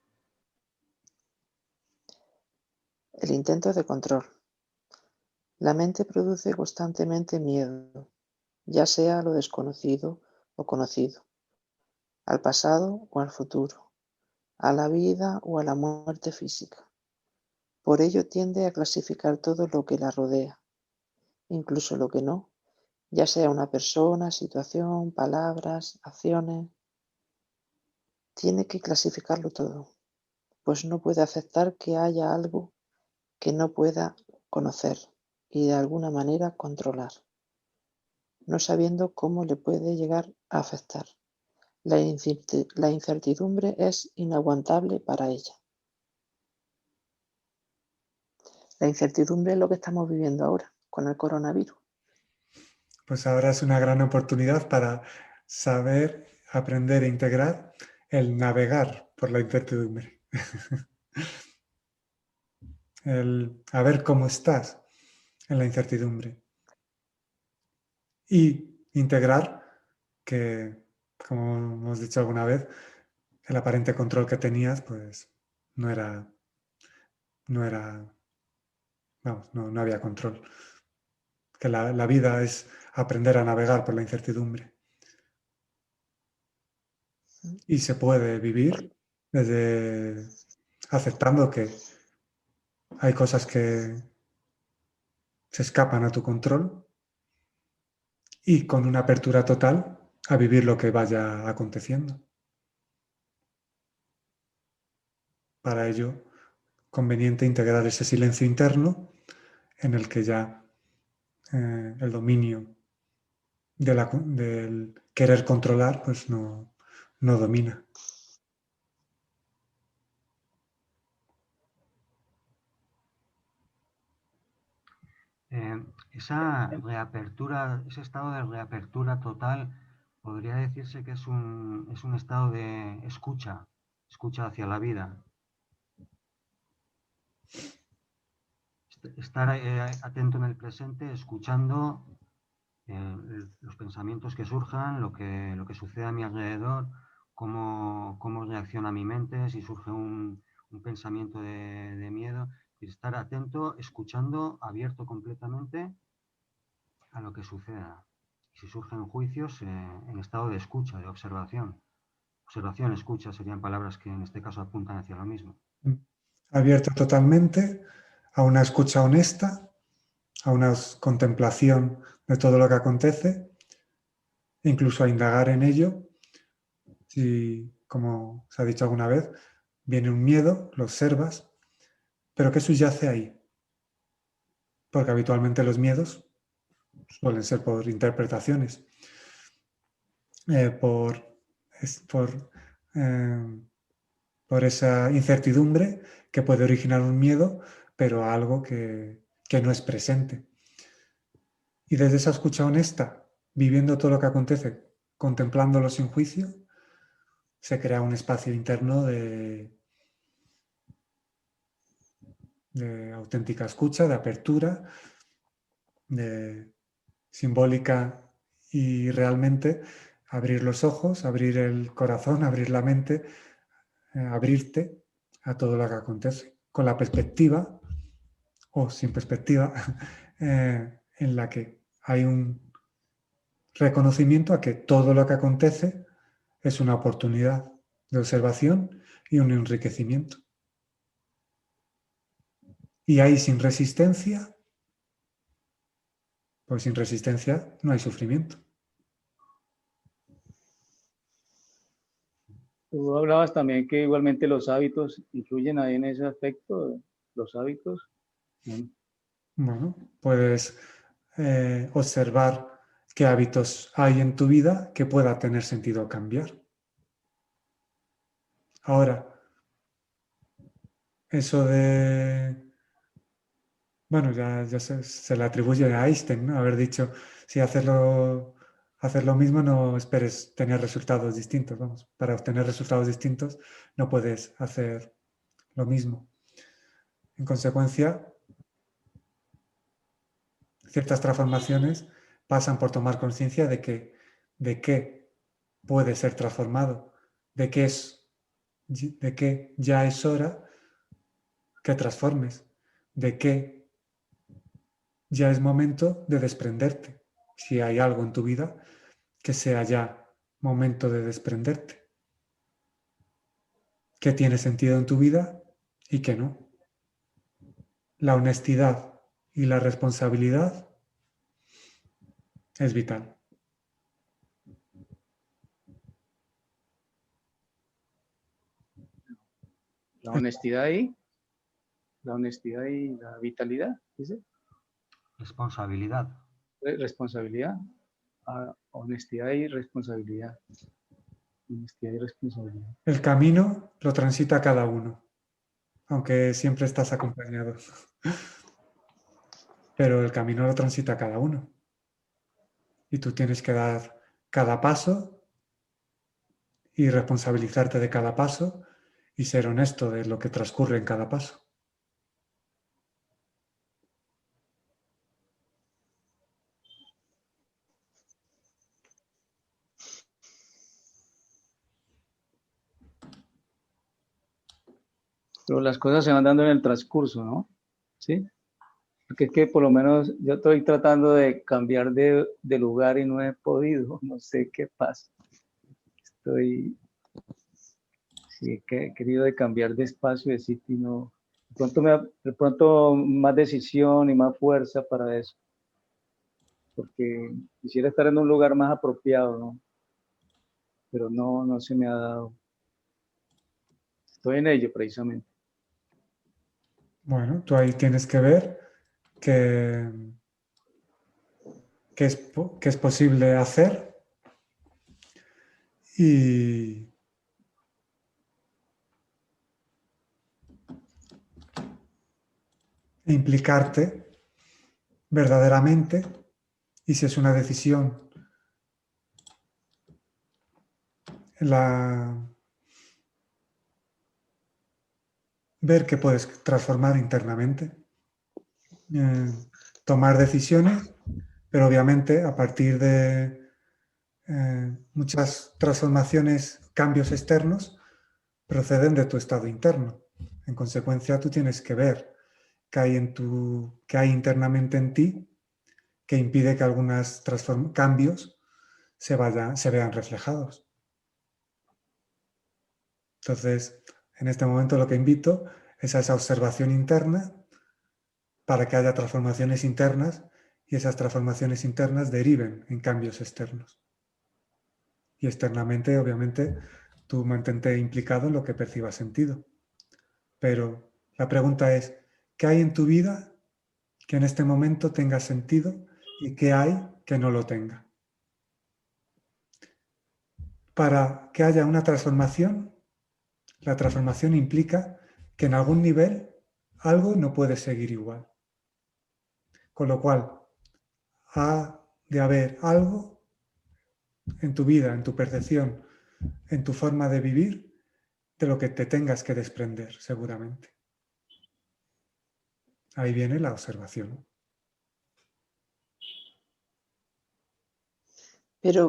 El intento de control. La mente produce constantemente miedo, ya sea a lo desconocido o conocido, al pasado o al futuro, a la vida o a la muerte física. Por ello tiende a clasificar todo lo que la rodea, incluso lo que no, ya sea una persona, situación, palabras, acciones. Tiene que clasificarlo todo, pues no puede aceptar que haya algo que no pueda conocer y de alguna manera controlar, no sabiendo cómo le puede llegar a afectar. La incertidumbre es inaguantable para ella. La incertidumbre es lo que estamos viviendo ahora con el coronavirus. Pues ahora es una gran oportunidad para saber, aprender e integrar el navegar por la incertidumbre. El a ver cómo estás en la incertidumbre. Y integrar que, como hemos dicho alguna vez, el aparente control que tenías, pues no era, vamos, no había control. Que la vida es aprender a navegar por la incertidumbre. Y se puede vivir desde aceptando que hay cosas que se escapan a tu control y con una apertura total a vivir lo que vaya aconteciendo. Para ello, conveniente integrar ese silencio interno en el que ya el dominio del querer controlar pues no domina. Esa reapertura, ese estado de reapertura total, podría decirse que es un estado de escucha hacia la vida. Estar atento en el presente, escuchando los pensamientos que surjan, lo que sucede a mi alrededor, cómo reacciona mi mente, si surge un pensamiento de miedo. Estar atento, escuchando, abierto completamente a lo que suceda. Y si surgen juicios, en estado de escucha, de observación. Observación, escucha serían palabras que en este caso apuntan hacia lo mismo. Abierto totalmente a una escucha honesta, a una contemplación de todo lo que acontece, incluso a indagar en ello. Si, como se ha dicho alguna vez, viene un miedo, lo observas, pero ¿qué subyace ahí? Porque habitualmente los miedos suelen ser por interpretaciones, por esa incertidumbre que puede originar un miedo, pero a algo que no es presente. Y desde esa escucha honesta, viviendo todo lo que acontece, contemplándolo sin juicio, se crea un espacio interno de auténtica escucha, de apertura, de simbólica y realmente abrir los ojos, abrir el corazón, abrir la mente, abrirte a todo lo que acontece, con la perspectiva o sin perspectiva en la que hay un reconocimiento a que todo lo que acontece es una oportunidad de observación y un enriquecimiento. Y ahí sin resistencia, pues sin resistencia no hay sufrimiento. Tú hablabas también que igualmente los hábitos influyen ahí en ese aspecto, los hábitos. Bueno, puedes observar qué hábitos hay en tu vida que pueda tener sentido cambiar. Ahora, eso de... Bueno, ya se le atribuye a Einstein, ¿no? Haber dicho, si haces lo mismo no esperes tener resultados distintos. Vamos, para obtener resultados distintos no puedes hacer lo mismo. En consecuencia, ciertas transformaciones pasan por tomar conciencia de qué puede ser transformado, de que ya es hora que transformes, de que ya es momento de desprenderte. Si hay algo en tu vida, que sea ya momento de desprenderte. ¿Qué tiene sentido en tu vida y qué no? la honestidad y la responsabilidad es vital. La honestidad y la vitalidad, dice. Responsabilidad. Responsabilidad. Honestidad y responsabilidad. Honestidad y responsabilidad. El camino lo transita cada uno, aunque siempre estás acompañado. Pero el camino lo transita cada uno. Y tú tienes que dar cada paso y responsabilizarte de cada paso y ser honesto de lo que transcurre en cada paso. Pero las cosas se van dando en el transcurso, ¿no? ¿Sí? Porque es que por lo menos yo estoy tratando de cambiar de lugar y no he podido. No sé qué pasa. Sí, he querido de cambiar de espacio, de sitio y no. De pronto más decisión y más fuerza para eso. Porque quisiera estar en un lugar más apropiado, ¿no? Pero no se me ha dado. Estoy en ello precisamente. Bueno, tú ahí tienes que ver que es posible hacer y implicarte verdaderamente, y si es una decisión, ver que puedes transformar internamente, tomar decisiones, pero obviamente a partir de muchas transformaciones, cambios externos, proceden de tu estado interno. En consecuencia, tú tienes que ver qué hay internamente en ti que impide que algunos cambios se vean reflejados. Entonces, en este momento lo que invito es a esa observación interna para que haya transformaciones internas y esas transformaciones internas deriven en cambios externos. Y externamente, obviamente, tú mantente implicado en lo que percibas sentido. Pero la pregunta es, ¿qué hay en tu vida que en este momento tenga sentido y qué hay que no lo tenga? Para que haya una transformación, la transformación implica que en algún nivel algo no puede seguir igual. Con lo cual, ha de haber algo en tu vida, en tu percepción, en tu forma de vivir, de lo que te tengas que desprender, seguramente. Ahí viene la observación. Pero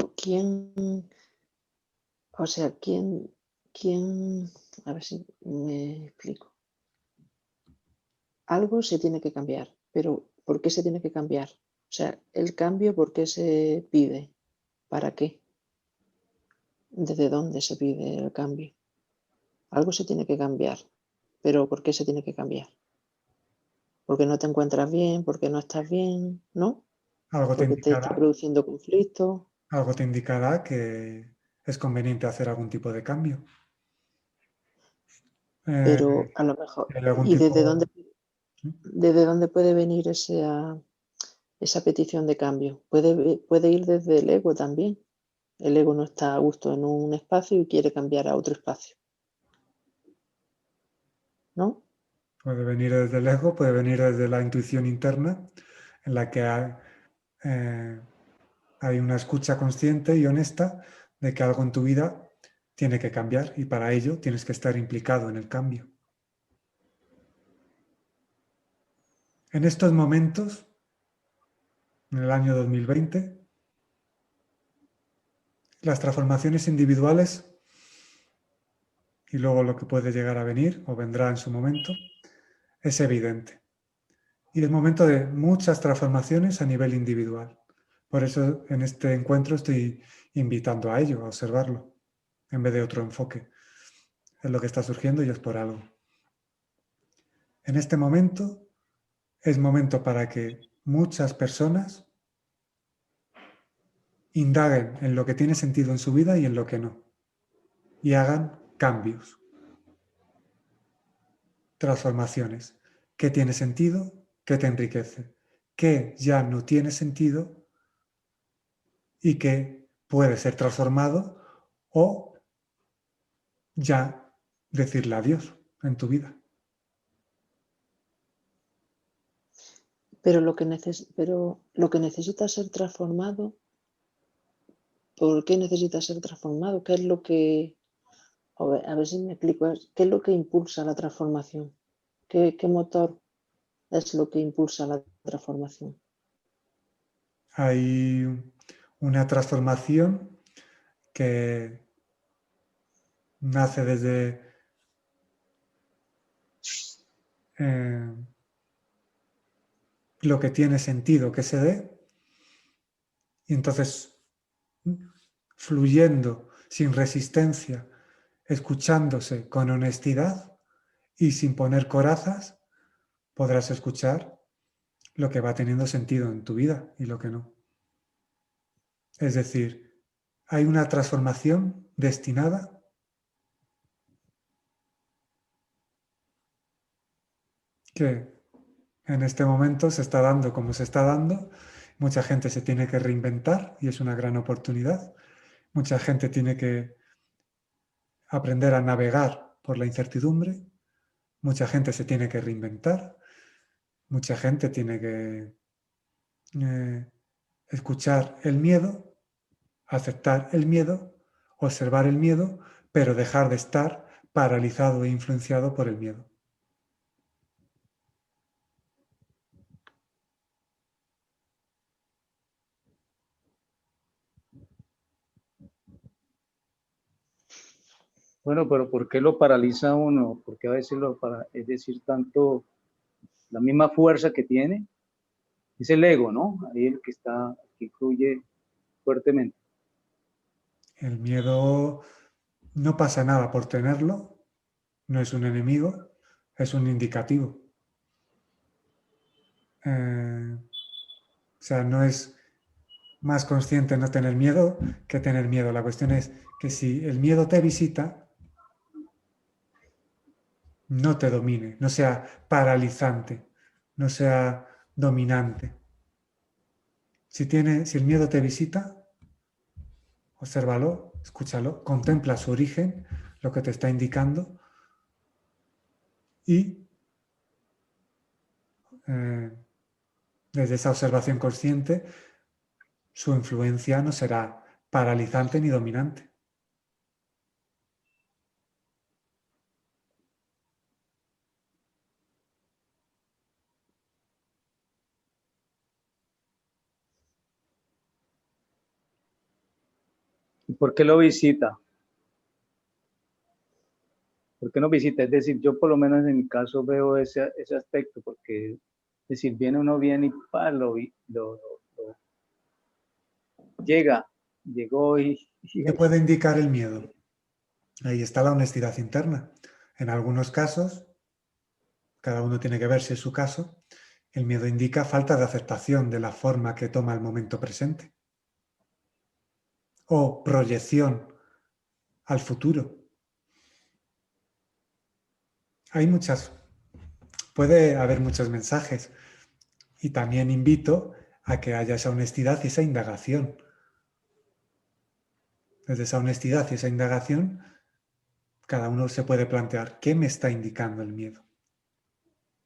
a ver si me explico. Algo se tiene que cambiar, pero ¿por qué se tiene que cambiar? O sea, el cambio, ¿por qué se pide? ¿Para qué? ¿Desde dónde se pide el cambio? Algo se tiene que cambiar, pero ¿por qué se tiene que cambiar? ¿Porque no te encuentras bien? ¿Porque no estás bien? ¿No? ¿Porque te está produciendo conflicto? Algo te indicará que es conveniente hacer algún tipo de cambio. Pero a lo mejor, ¿y desde dónde puede venir esa petición de cambio? Puede ir desde el ego también. El ego no está a gusto en un espacio y quiere cambiar a otro espacio. ¿No? Puede venir desde el ego, puede venir desde la intuición interna, en la que hay una escucha consciente y honesta de que algo en tu vida tiene que cambiar y para ello tienes que estar implicado en el cambio. En estos momentos, en el año 2020, las transformaciones individuales y luego lo que puede llegar a venir o vendrá en su momento, es evidente. Y es momento de muchas transformaciones a nivel individual. Por eso en este encuentro estoy invitando a ello, a observarlo, en vez de otro enfoque. Es lo que está surgiendo y es por algo. En este momento es momento para que muchas personas indaguen en lo que tiene sentido en su vida y en lo que no. Y hagan cambios, transformaciones. ¿Qué tiene sentido? ¿Qué te enriquece? ¿Qué ya no tiene sentido? Y que puede ser transformado o ya decirle adiós en tu vida. Pero lo que necesita ser transformado, ¿por qué necesita ser transformado? ¿Qué es lo que, a ver si me explico, qué es lo que impulsa la transformación? ¿Qué motor es lo que impulsa la transformación? Hay una transformación que nace desde lo que tiene sentido que se dé, y entonces fluyendo sin resistencia, escuchándose con honestidad y sin poner corazas, podrás escuchar lo que va teniendo sentido en tu vida y lo que no. Es decir, hay una transformación destinada que en este momento se está dando como se está dando. Mucha gente se tiene que reinventar y es una gran oportunidad. Mucha gente tiene que aprender a navegar por la incertidumbre. Mucha gente se tiene que reinventar. Mucha gente tiene que escuchar el miedo, aceptar el miedo, observar el miedo, pero dejar de estar paralizado e influenciado por el miedo. Bueno, pero ¿por qué lo paraliza a uno? Porque a veces es decir, tanto la misma fuerza que tiene, es el ego, ¿no? Ahí el que influye fuertemente. El miedo no pasa nada por tenerlo, no es un enemigo, es un indicativo. O sea, no es más consciente no tener miedo que tener miedo. La cuestión es que si el miedo te visita, no te domine, no sea paralizante, no sea dominante. Si el miedo te visita, obsérvalo, escúchalo, contempla su origen, lo que te está indicando y desde esa observación consciente, su influencia no será paralizante ni dominante. ¿Y por qué lo visita? ¿Por qué no visita? Es decir, yo por lo menos en mi caso veo ese aspecto, porque es decir, viene uno bien y llegó y ¿Qué puede indicar el miedo? Ahí está la honestidad interna. En algunos casos, cada uno tiene que ver si es su caso, el miedo indica falta de aceptación de la forma que toma el momento presente o proyección al futuro. Puede haber muchos mensajes y también invito a que haya esa honestidad y esa indagación. Desde esa honestidad y esa indagación, cada uno se puede plantear, ¿qué me está indicando el miedo?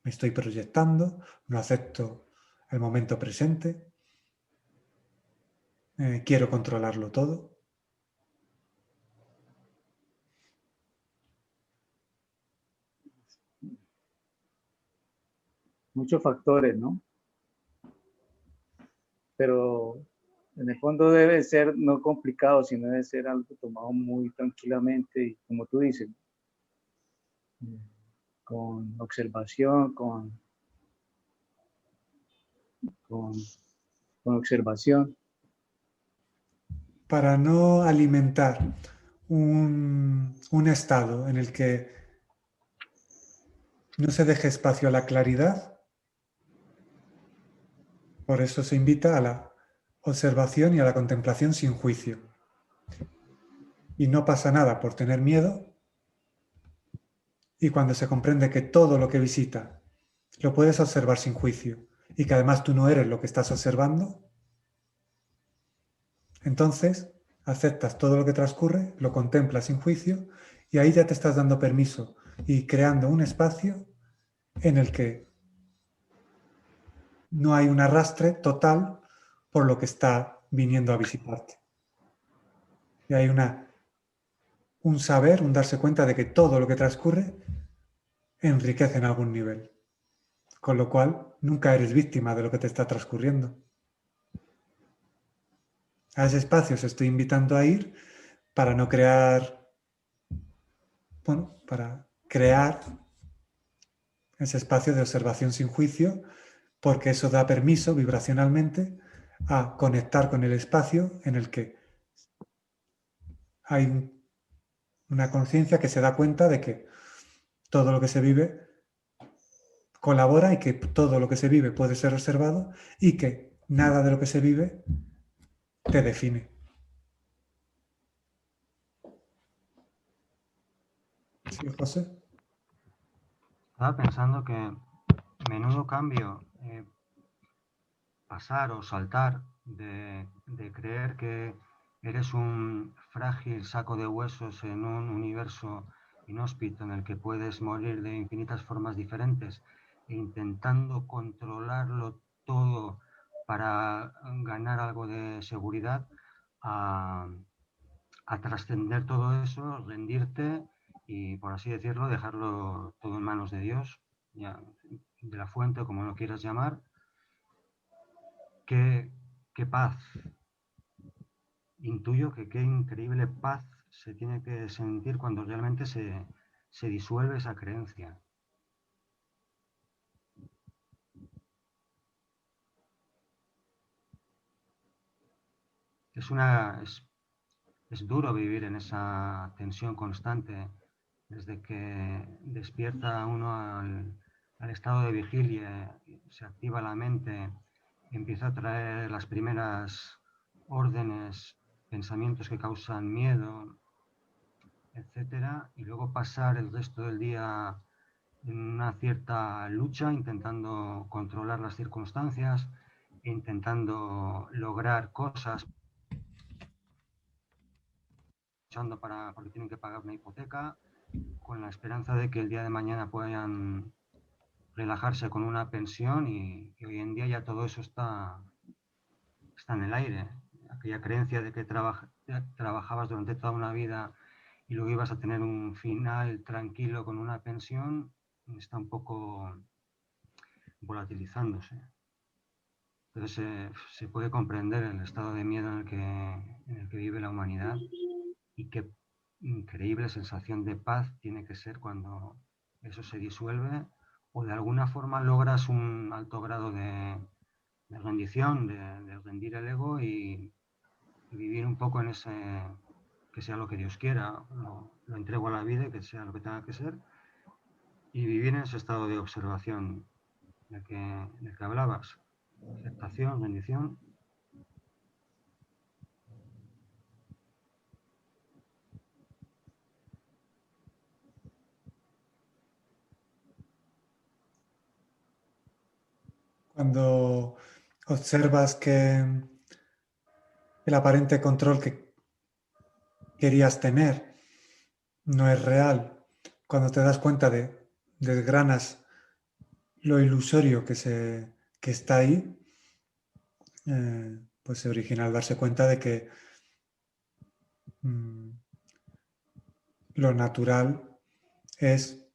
¿Me estoy proyectando? ¿No acepto el momento presente? ¿Quiero controlarlo todo? muchos factores, ¿no? Pero en el fondo debe ser no complicado, sino debe ser algo tomado muy tranquilamente y como tú dices, con observación, con observación. Para no alimentar un estado en el que no se deje espacio a la claridad, Por eso se invita a la observación y a la contemplación sin juicio. Y no pasa nada por tener miedo. Y cuando se comprende que todo lo que visita lo puedes observar sin juicio y que además tú no eres lo que estás observando, entonces aceptas todo lo que transcurre, lo contemplas sin juicio y ahí ya te estás dando permiso y creando un espacio en el que no hay un arrastre total por lo que está viniendo a visitarte. Y hay un saber, un darse cuenta de que todo lo que transcurre enriquece en algún nivel. Con lo cual, nunca eres víctima de lo que te está transcurriendo. A ese espacio os estoy invitando a ir para no crear, para crear ese espacio de observación sin juicio, porque eso da permiso vibracionalmente a conectar con el espacio en el que hay una conciencia que se da cuenta de que todo lo que se vive colabora y que todo lo que se vive puede ser observado y que nada de lo que se vive te define. ¿Sí, José? Estaba pensando que menudo cambio pasar o saltar de creer que eres un frágil saco de huesos en un universo inhóspito en el que puedes morir de infinitas formas diferentes e intentando controlarlo todo para ganar algo de seguridad, a trascender todo eso, rendirte y, por así decirlo, dejarlo todo en manos de Dios, ya, de la fuente, como lo quieras llamar. Qué paz. Intuyo que qué increíble paz se tiene que sentir cuando realmente se disuelve esa creencia. Es duro vivir en esa tensión constante desde que despierta uno al estado de vigilia, se activa la mente, empieza a traer las primeras órdenes, pensamientos que causan miedo, etcétera, y luego pasar el resto del día en una cierta lucha, intentando controlar las circunstancias, intentando lograr cosas, luchando porque tienen que pagar una hipoteca, con la esperanza de que el día de mañana puedan relajarse con una pensión y hoy en día ya todo eso está en el aire. Aquella creencia de que trabajabas durante toda una vida y luego ibas a tener un final tranquilo con una pensión está un poco volatilizándose. Entonces se puede comprender el estado de miedo en el que vive la humanidad y qué increíble sensación de paz tiene que ser cuando eso se disuelve o de alguna forma logras un alto grado de rendición, de rendir el ego y vivir un poco en ese, que sea lo que Dios quiera, lo entrego a la vida y que sea lo que tenga que ser, y vivir en ese estado de observación del que hablabas, aceptación, rendición. Cuando observas que el aparente control que querías tener no es real, cuando te das cuenta desgranas lo ilusorio que está ahí, pues se origina al darse cuenta de que lo natural es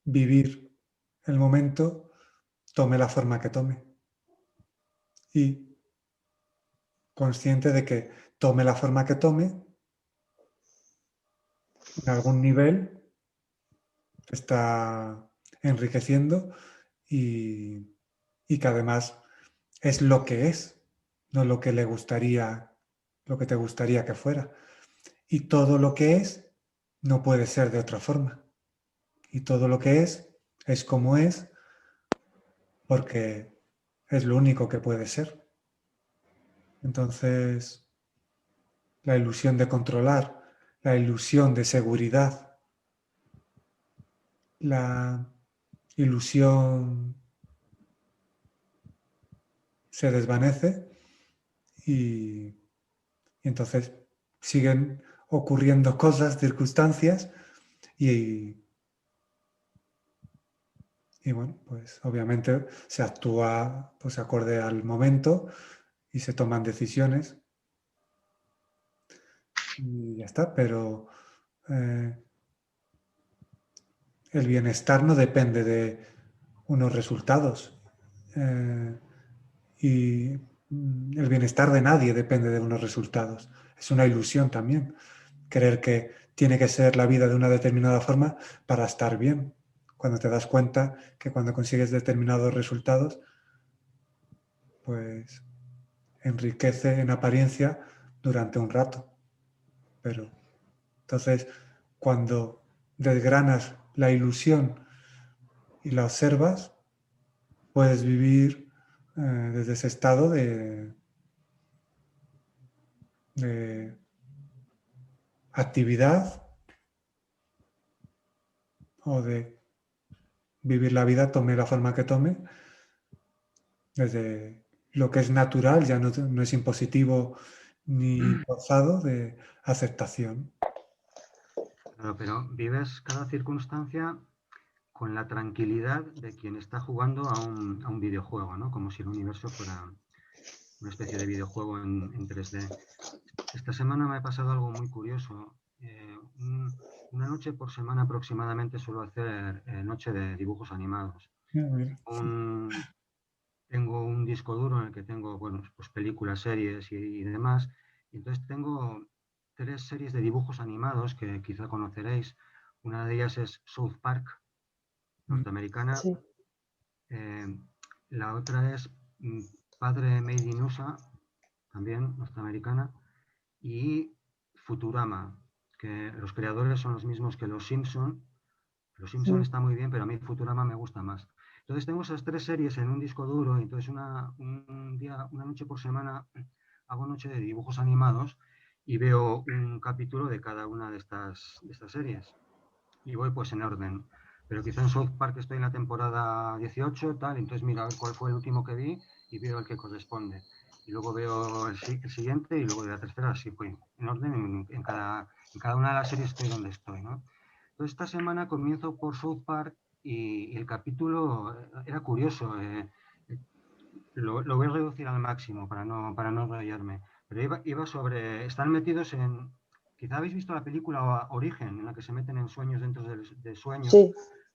vivir el momento, tome la forma que tome. Y consciente de que tome la forma que tome, en algún nivel está enriqueciendo y que además es lo que es, no lo que le gustaría, lo que te gustaría que fuera. Y todo lo que es no puede ser de otra forma. Y todo lo que es como es, porque es lo único que puede ser. Entonces, la ilusión de controlar, la ilusión de seguridad, la ilusión se desvanece y entonces siguen ocurriendo cosas, circunstancias y bueno, pues obviamente se actúa pues acorde al momento y se toman decisiones y ya está, pero el bienestar no depende de unos resultados y el bienestar de nadie depende de unos resultados. Es una ilusión también creer que tiene que ser la vida de una determinada forma para estar bien. Cuando te das cuenta que cuando consigues determinados resultados, pues enriquece en apariencia durante un rato. Pero entonces, cuando desgranas la ilusión y la observas, puedes vivir desde ese estado de actividad o de vivir la vida, tome la forma que tome, desde lo que es natural, ya no es impositivo ni forzado, de aceptación. Claro, pero vives cada circunstancia con la tranquilidad de quien está jugando a un videojuego, ¿no? Como si el universo fuera una especie de videojuego en 3D. Esta semana me ha pasado algo muy curioso. Una noche por semana aproximadamente suelo hacer noche de dibujos animados. Tengo un disco duro en el que tengo, bueno, pues películas, series y demás. Y entonces tengo 3 series de dibujos animados que quizá conoceréis. Una de ellas es South Park, norteamericana. Sí. La otra es Padre Made in USA, también norteamericana. Y Futurama, que los creadores son los mismos que Los Simpson. Los Simpson está muy bien, pero a mí Futurama me gusta más. Entonces tengo esas 3 series en un disco duro, y entonces una noche por semana hago noche de dibujos animados y veo un capítulo de cada una de estas series. Y voy pues en orden. Pero quizá en South Park estoy en la temporada 18, tal, entonces mira a ver cuál fue el último que vi y veo el que corresponde. Y luego veo el siguiente y luego de la tercera, así pues, en orden, en cada una de las series estoy donde estoy, ¿no? Entonces esta semana comienzo por South Park y el capítulo era curioso. Lo voy a reducir al máximo para no enrollarme. Pero iba sobre... Están metidos en... Quizá habéis visto la película Origen, en la que se meten en sueños dentro de sueños, Sí.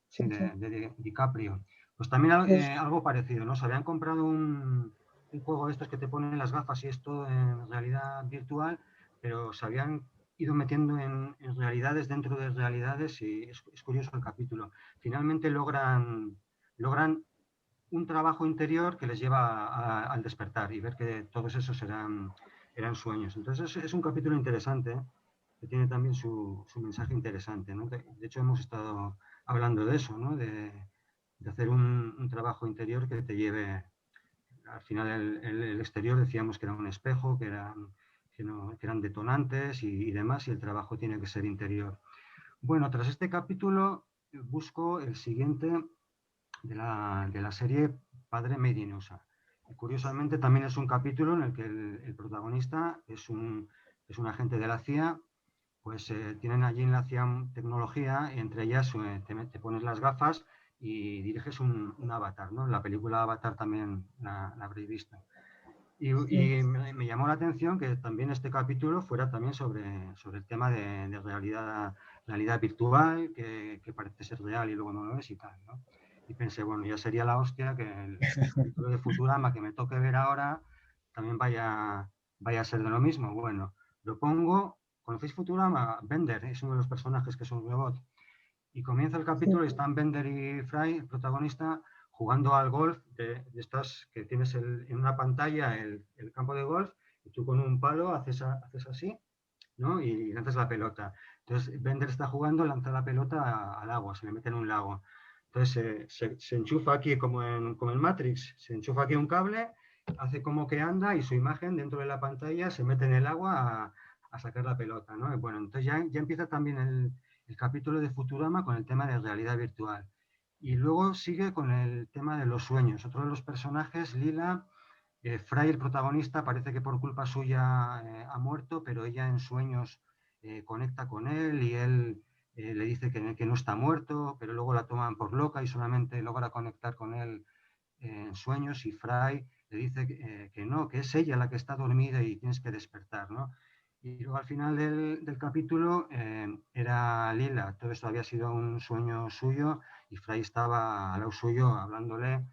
sí, de DiCaprio. Pues también algo parecido, ¿no? Se habían comprado un juego de estos que te ponen las gafas y esto en realidad virtual, pero se habían ido metiendo en realidades dentro de realidades y es curioso el capítulo. Finalmente logran un trabajo interior que les lleva al despertar y ver que todos esos eran sueños. Entonces es un capítulo interesante, que tiene también su mensaje interesante, ¿no? De hecho hemos estado hablando de eso, ¿no? De hacer un trabajo interior que te lleve, al final el exterior decíamos que era un espejo, que eran detonantes y demás, y el trabajo tiene que ser interior. Bueno, tras este capítulo busco el siguiente de la serie Padre Made in USA. Y curiosamente también es un capítulo en el que el protagonista es un agente de la CIA. Pues tienen allí en la CIA tecnología, y entre ellas te pones las gafas y diriges un avatar, ¿no? La película Avatar también la habréis visto. Y me llamó la atención que también este capítulo fuera también sobre el tema de realidad virtual, que parece ser real y luego no lo es y tal, ¿no? Y pensé, bueno, ya sería la hostia que el capítulo de Futurama que me toque ver ahora también vaya a ser de lo mismo. Bueno, lo pongo. ¿Conocéis Futurama? Bender es uno de los personajes que es un robot. Y comienza el capítulo y están Bender y Fry, el protagonista, jugando al golf de estas que tienes en una pantalla el campo de golf y tú con un palo haces así, ¿no? Y lanzas la pelota. Entonces Bender está jugando, lanza la pelota al agua, se le mete en un lago. Entonces se enchufa aquí como en Matrix, se enchufa aquí un cable, hace como que anda y su imagen dentro de la pantalla se mete en el agua a sacar la pelota, ¿no? Y bueno, entonces ya empieza también el capítulo de Futurama con el tema de realidad virtual. Y luego sigue con el tema de los sueños. Otro de los personajes, Lila, Fry, el protagonista, parece que por culpa suya ha muerto, pero ella en sueños conecta con él y él le dice que no está muerto, pero luego la toman por loca y solamente logra conectar con él en sueños, y Fry le dice que no, que es ella la que está dormida y tienes que despertar, ¿no? Y luego al final del capítulo era Lila, todo esto había sido un sueño suyo y Fry estaba al lado suyo hablándole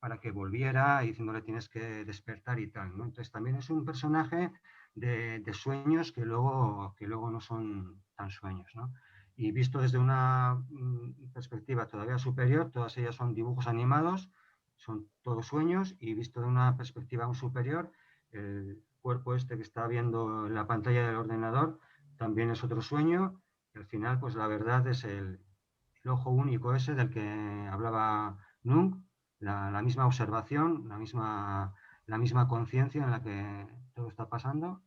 para que volviera y diciéndole tienes que despertar y tal, ¿no? Entonces también es un personaje de sueños que luego no son tan sueños, ¿no? Y visto desde una perspectiva todavía superior, todas ellas son dibujos animados, son todos sueños, y visto de una perspectiva aún superior, el cuerpo este que está viendo en la pantalla del ordenador también es otro sueño, y al final pues la verdad es el ojo único ese del que hablaba Nung, la misma observación, la misma conciencia en la que todo está pasando,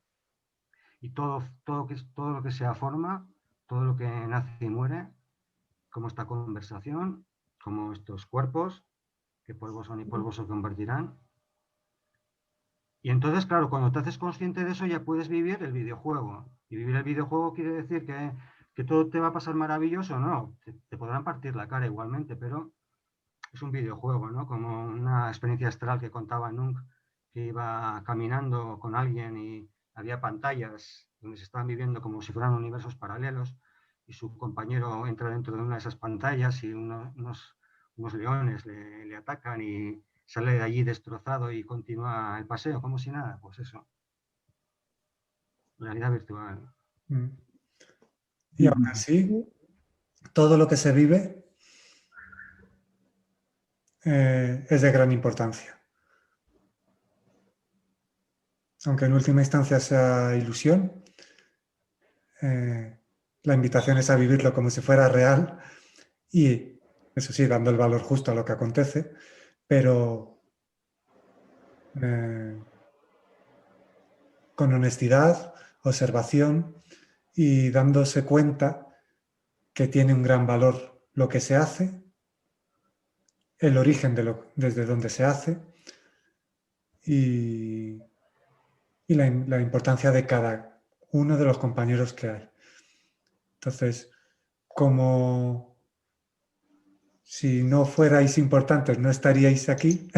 y todo lo que sea forma, todo lo que nace y muere, como esta conversación, como estos cuerpos, que polvos son y polvos se convertirán. Y entonces, claro, cuando te haces consciente de eso ya puedes vivir el videojuego. Y vivir el videojuego quiere decir que todo te va a pasar maravilloso, ¿no? Te podrán partir la cara igualmente, pero es un videojuego, ¿no? Como una experiencia astral que contaba Nung, que iba caminando con alguien y había pantallas donde se estaban viviendo como si fueran universos paralelos, y su compañero entra dentro de una de esas pantallas y unos leones le atacan y sale de allí destrozado y continúa el paseo como si nada. Pues eso, realidad virtual. Y aún así, todo lo que se vive es de gran importancia. Aunque en última instancia sea ilusión, la invitación es a vivirlo como si fuera real y, eso sí, dando el valor justo a lo que acontece, pero con honestidad, observación y dándose cuenta que tiene un gran valor lo que se hace, el origen desde donde se hace y la importancia de cada uno de los compañeros que hay. Entonces, como si no fuerais importantes, no estaríais aquí.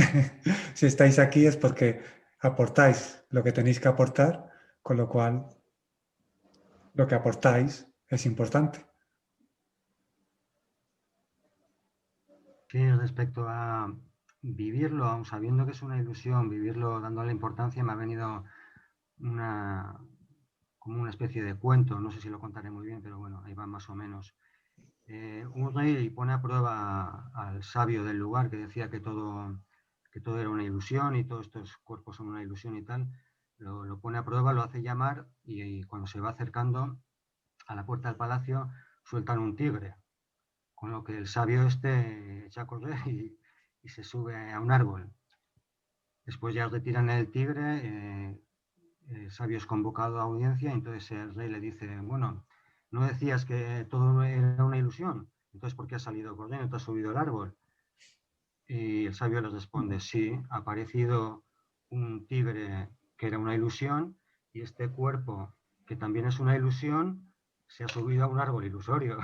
Si estáis aquí es porque aportáis lo que tenéis que aportar, con lo cual lo que aportáis es importante. Sí, respecto a vivirlo, aun sabiendo que es una ilusión, vivirlo dándole importancia, me ha venido como una especie de cuento, no sé si lo contaré muy bien, pero bueno, ahí va más o menos. Un rey pone a prueba al sabio del lugar que decía que todo era una ilusión y todos estos cuerpos son una ilusión y tal. Lo pone a prueba, lo hace llamar y cuando se va acercando a la puerta del palacio sueltan un tigre, con lo que el sabio este echa a correr y se sube a un árbol. Después ya retiran el tigre, el sabio es convocado a audiencia, y entonces el rey le dice, bueno, ¿no decías que todo era una ilusión? Entonces, ¿por qué has salido corriendo? ¿Te has subido al árbol? Y el sabio le responde, sí, ha aparecido un tigre que era una ilusión, y este cuerpo, que también es una ilusión, se ha subido a un árbol ilusorio.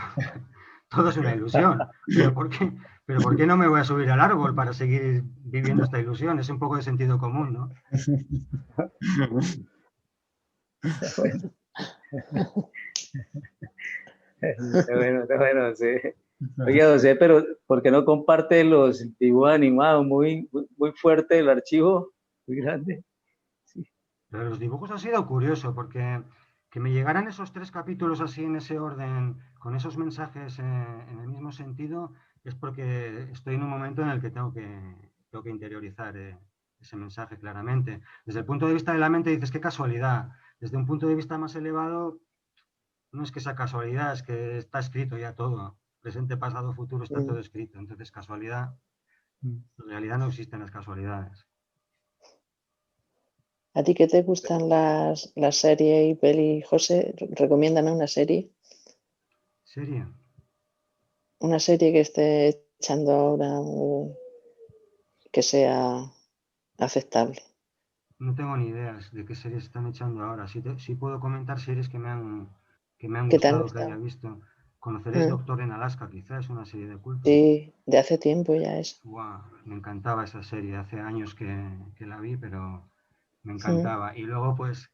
Todo es una ilusión. ¿Pero por qué no me voy a subir al árbol para seguir viviendo esta ilusión? Es un poco de sentido común, ¿no? Bueno, sí. Oye, José, pero ¿por qué no comparte los dibujos animados? Muy fuerte el archivo, muy grande. Sí. Pero los dibujos ha sido curioso, porque que me llegaran esos 3 capítulos así en ese orden, con esos mensajes en el mismo sentido, es porque estoy en un momento en el que tengo que interiorizar ese mensaje claramente. Desde el punto de vista de la mente dices, qué casualidad. Desde un punto de vista más elevado, no es que sea casualidad, es que está escrito ya todo. presente, pasado, futuro, está todo escrito. Entonces, casualidad, en realidad no existen las casualidades. ¿A ti qué te gustan las series y pelis, José? Recomiéndame una serie. ¿Serie? Una serie que esté echando ahora o que sea aceptable. No tengo ni ideas de qué series están echando ahora. Sí puedo comentar series que me han ¿Qué te han gustado, que haya gustado? visto. ¿Conoceréis Doctor en Alaska? Quizás es una serie de culto. Sí, de hace tiempo ya es. Wow, me encantaba esa serie. Hace años que la vi, pero me encantaba. Y luego, pues,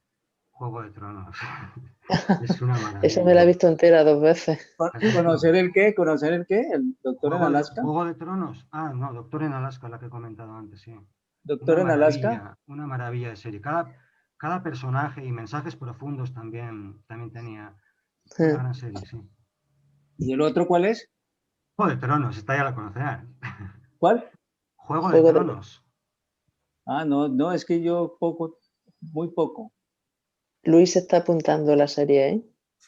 Juego de Tronos. Es una Esa me la he maravilla. visto entera 2 veces. ¿Has visto? ¿Conocer el qué? ¿Conocer el qué? ¿El Doctor en Alaska? Juego de Tronos. Ah, no, Doctor en Alaska, la que he comentado antes, sí. ¿Doctor en Alaska? Una maravilla de serie. Cada personaje y mensajes profundos también tenía. Una gran serie, sí. ¿Y el otro cuál es? Juego de Tronos, esta ya la conocerán. ¿Cuál? Juego de Tronos. Ah, no, es que yo muy poco. Luis está apuntando la serie, ¿eh?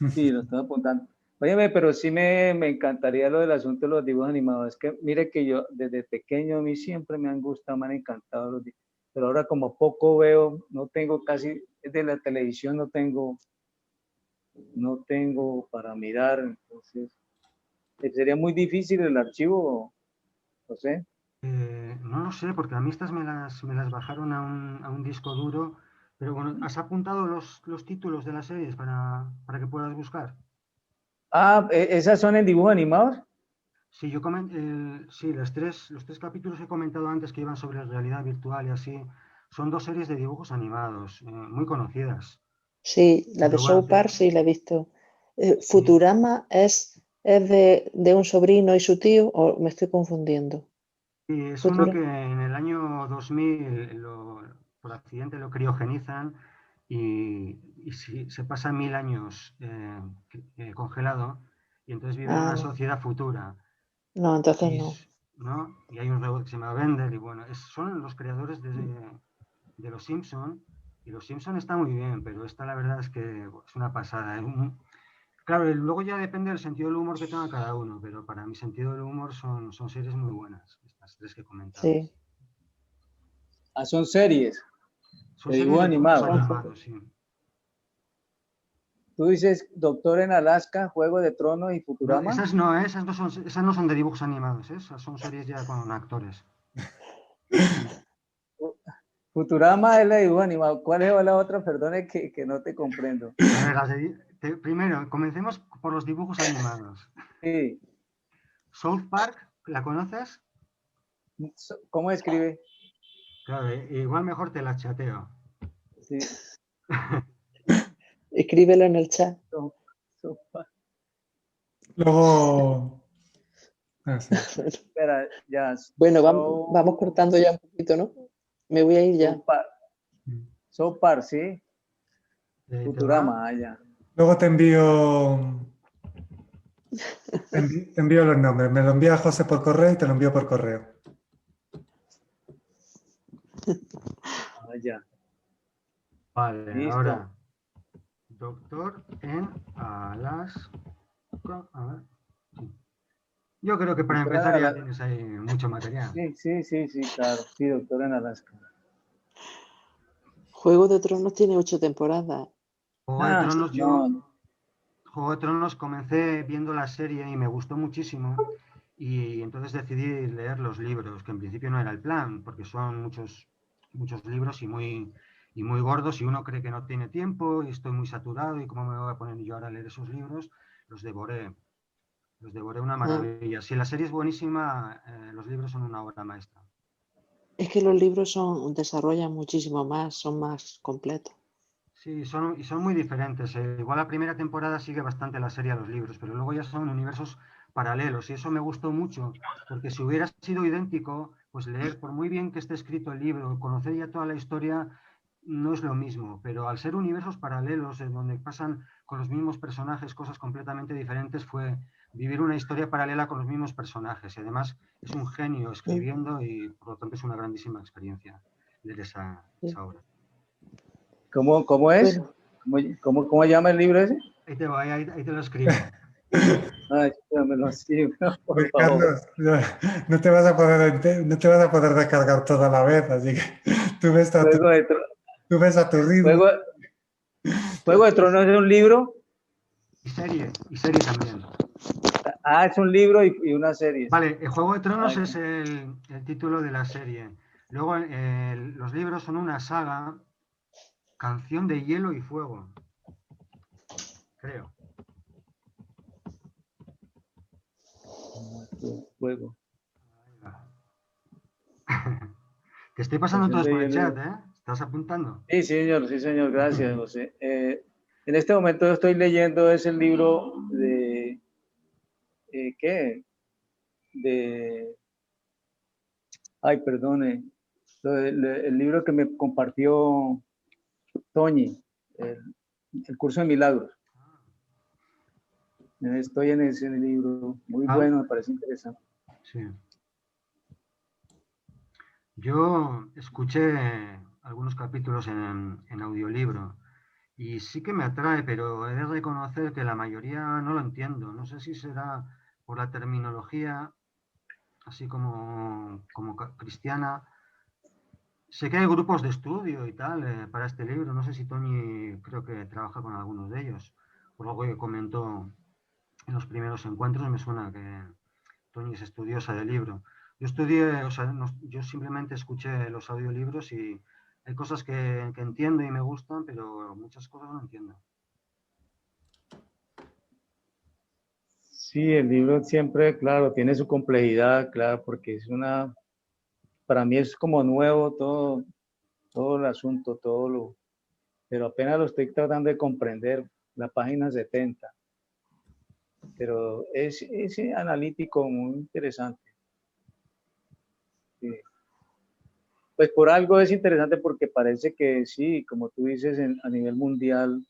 Sí, lo estoy apuntando. Óyeme, pero sí me encantaría lo del asunto de los dibujos animados. Es que mire que yo desde pequeño a mí siempre me han gustado, me han encantado los dibujos. Pero ahora como poco veo, no tengo casi, de la televisión no tengo para mirar, entonces sería muy difícil el archivo, no sé. No lo sé, porque a mí estas me las bajaron a un disco duro, pero bueno, ¿has apuntado los títulos de las series para que puedas buscar? Ah, ¿esas son en dibujos animados? Sí, sí, los tres capítulos que he comentado antes que iban sobre realidad virtual y así, son 2 series de dibujos animados, muy conocidas. Sí, la de Pero bueno, South Park sí la he visto. sí. Futurama es de un sobrino y su tío, o me estoy confundiendo. Y es uno Futura. que en el año 2000 por accidente lo criogenizan y se pasa 1000 años congelado y entonces vive en una Ah, sociedad futura. no, entonces Y, no. ¿no? Y hay un robot que se llama Bender y bueno, son los creadores de Los Simpson y Los Simpson está muy bien, pero esta la verdad es que es una pasada. Claro, luego ya depende del sentido del humor que tenga cada uno, pero para mi sentido del humor son series muy buenas, estas 3 que he comentado. Sí. Ah, son series Son de series dibujos de dibujos animados. animados, sí. Tú dices Doctor en Alaska, Juego de Tronos y No, Futurama. esas no son de dibujos animados, esas son series ya con actores. Futurama es la de dibujo animado. ¿Cuál es la otra? Perdone que no te comprendo. A ver, primero, comencemos por los dibujos animados. Sí. South Park, ¿la conoces? ¿Cómo escribe? Claro, igual mejor te la chateo. Sí. Escríbelo en el chat. Luego... sí. Espera, ya. Bueno, vamos cortando ya un poquito, ¿no? Me voy a ir ya. South Park, sí. Futurama, ya. Luego te envío los nombres. Me lo envía José por correo y te lo envío por correo. Ya. Vale, Listo. ahora. Doctor en Alaska. A ver. Sí. Yo creo que para empezar ya tienes ahí mucho material. Sí, claro. Sí, Doctor en Alaska. Juego de Tronos tiene 8 temporadas. Juego de Tronos comencé viendo la serie y me gustó muchísimo y entonces decidí leer los libros, que en principio no era el plan, porque son muchos libros y muy gordos y uno cree que no tiene tiempo y estoy muy saturado y cómo me voy a poner yo ahora a leer esos libros. Los devoré una maravilla. Si la serie es buenísima, los libros son una obra maestra. Es que los libros desarrollan muchísimo más, son más completos. Sí, son muy diferentes. Igual la primera temporada sigue bastante la serie a los libros, pero luego ya son universos paralelos y eso me gustó mucho, porque si hubiera sido idéntico, pues leer, por muy bien que esté escrito el libro, conocer ya toda la historia, no es lo mismo, pero al ser universos paralelos, en donde pasan con los mismos personajes cosas completamente diferentes, fue vivir una historia paralela con los mismos personajes y además es un genio escribiendo y por lo tanto es una grandísima experiencia leer esa obra. ¿Cómo es? Bueno. ¿Cómo llama el libro ese? Ahí te lo escribo. Ay, dámelo así, por Pues, favor. Carlos, no te vas a poder descargar toda la vez, así que tú ves a tu, Juego de, Tro- tú ves a tu ritmo. Juego, Juego de Tronos es un libro. Y serie también. Ah, es un libro y una serie. Vale, el Juego de Tronos Ay, es el título de la serie. Luego los libros son una saga, Canción de Hielo y Fuego, creo. juego. Te estoy pasando Canción todo de por el hielo. chat, ¿eh? ¿Estás apuntando? Sí, señor, gracias, José. En este momento estoy leyendo es el libro de, ¿qué? De, ay, perdone, el libro que me compartió Toñi, el curso de milagros. Estoy en ese libro, muy bueno, me parece interesante. Sí. Yo escuché algunos capítulos en audiolibro y sí que me atrae, pero he de reconocer que la mayoría no lo entiendo. No sé si será por la terminología, así como cristiana. Sé que hay grupos de estudio y tal para este libro. No sé si Tony creo que trabaja con algunos de ellos. Por algo que comentó en los primeros encuentros, me suena que Tony es estudiosa del libro. Yo estudié, o sea, yo simplemente escuché los audiolibros y hay cosas que entiendo y me gustan, pero muchas cosas no entiendo. Sí, el libro siempre, claro, tiene su complejidad, claro, porque para mí es como nuevo todo el asunto, pero apenas lo estoy tratando de comprender, la página 70, pero es analítico, muy interesante. Sí. Pues por algo es interesante porque parece que sí, como tú dices, a nivel mundial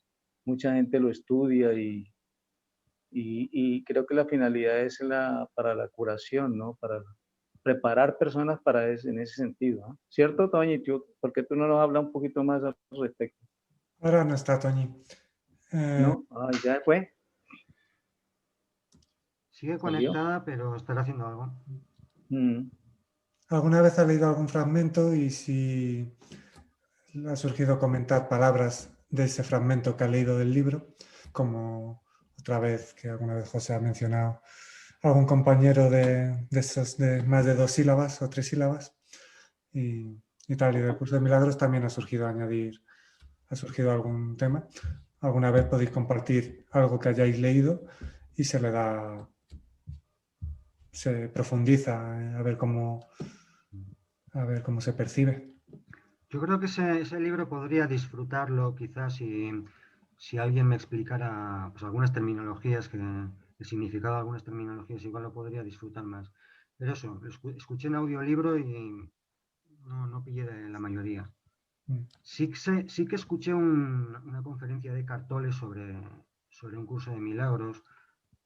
mucha gente lo estudia y creo que la finalidad es para la curación, ¿no? Para preparar personas en ese sentido, ¿no? ¿Cierto, Toñi? ¿Por qué tú no nos hablas un poquito más al respecto? Ahora no está Toñi. ¿No? Ah, ya fue. Sigue ¿Salió? conectada, pero estará haciendo algo. Mm. ¿Alguna vez ha leído algún fragmento y si le ha surgido comentar palabras de ese fragmento que ha leído del libro? Como otra vez, que alguna vez José ha mencionado, algún compañero de esos de más de 2 sílabas o 3 sílabas y tal. Y del curso de milagros también ha surgido algún tema. Alguna vez podéis compartir algo que hayáis leído y se profundiza a ver cómo se percibe. Yo creo que ese libro podría disfrutarlo quizás si alguien me explicara pues, algunas terminologías, el significado de algunas terminologías, igual lo podría disfrutar más. Pero eso, escuché en audiolibro y no pillé de la mayoría. Sí que escuché una conferencia de Cartole sobre un curso de milagros.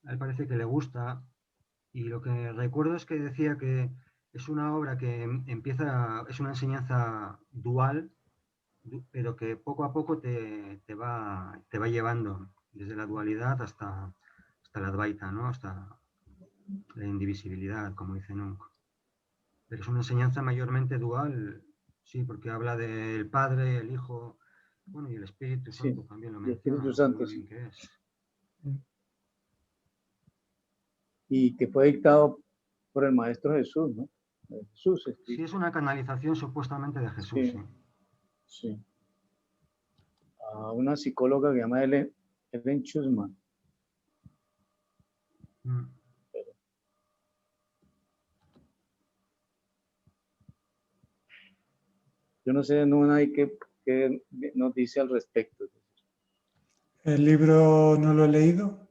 A él parece que le gusta y lo que recuerdo es que decía que es una obra que es una enseñanza dual, pero que poco a poco te va llevando desde la dualidad hasta la Advaita, ¿no? Hasta la indivisibilidad, como dice Nunk. Pero es una enseñanza mayormente dual, sí, porque habla del Padre, el Hijo, bueno, y el Espíritu Sí, Santo también lo el menciona, Espíritu no sé muy Santo, bien sí. qué es. Y que fue dictado por el Maestro Jesús, ¿no? Jesús, Sí, escrito. es una canalización supuestamente de Jesús, Sí, sí. sí. A una psicóloga que se llama Ellen Schusman. Mm. Yo no sé, no hay que nos dice al respecto. El libro no lo he leído.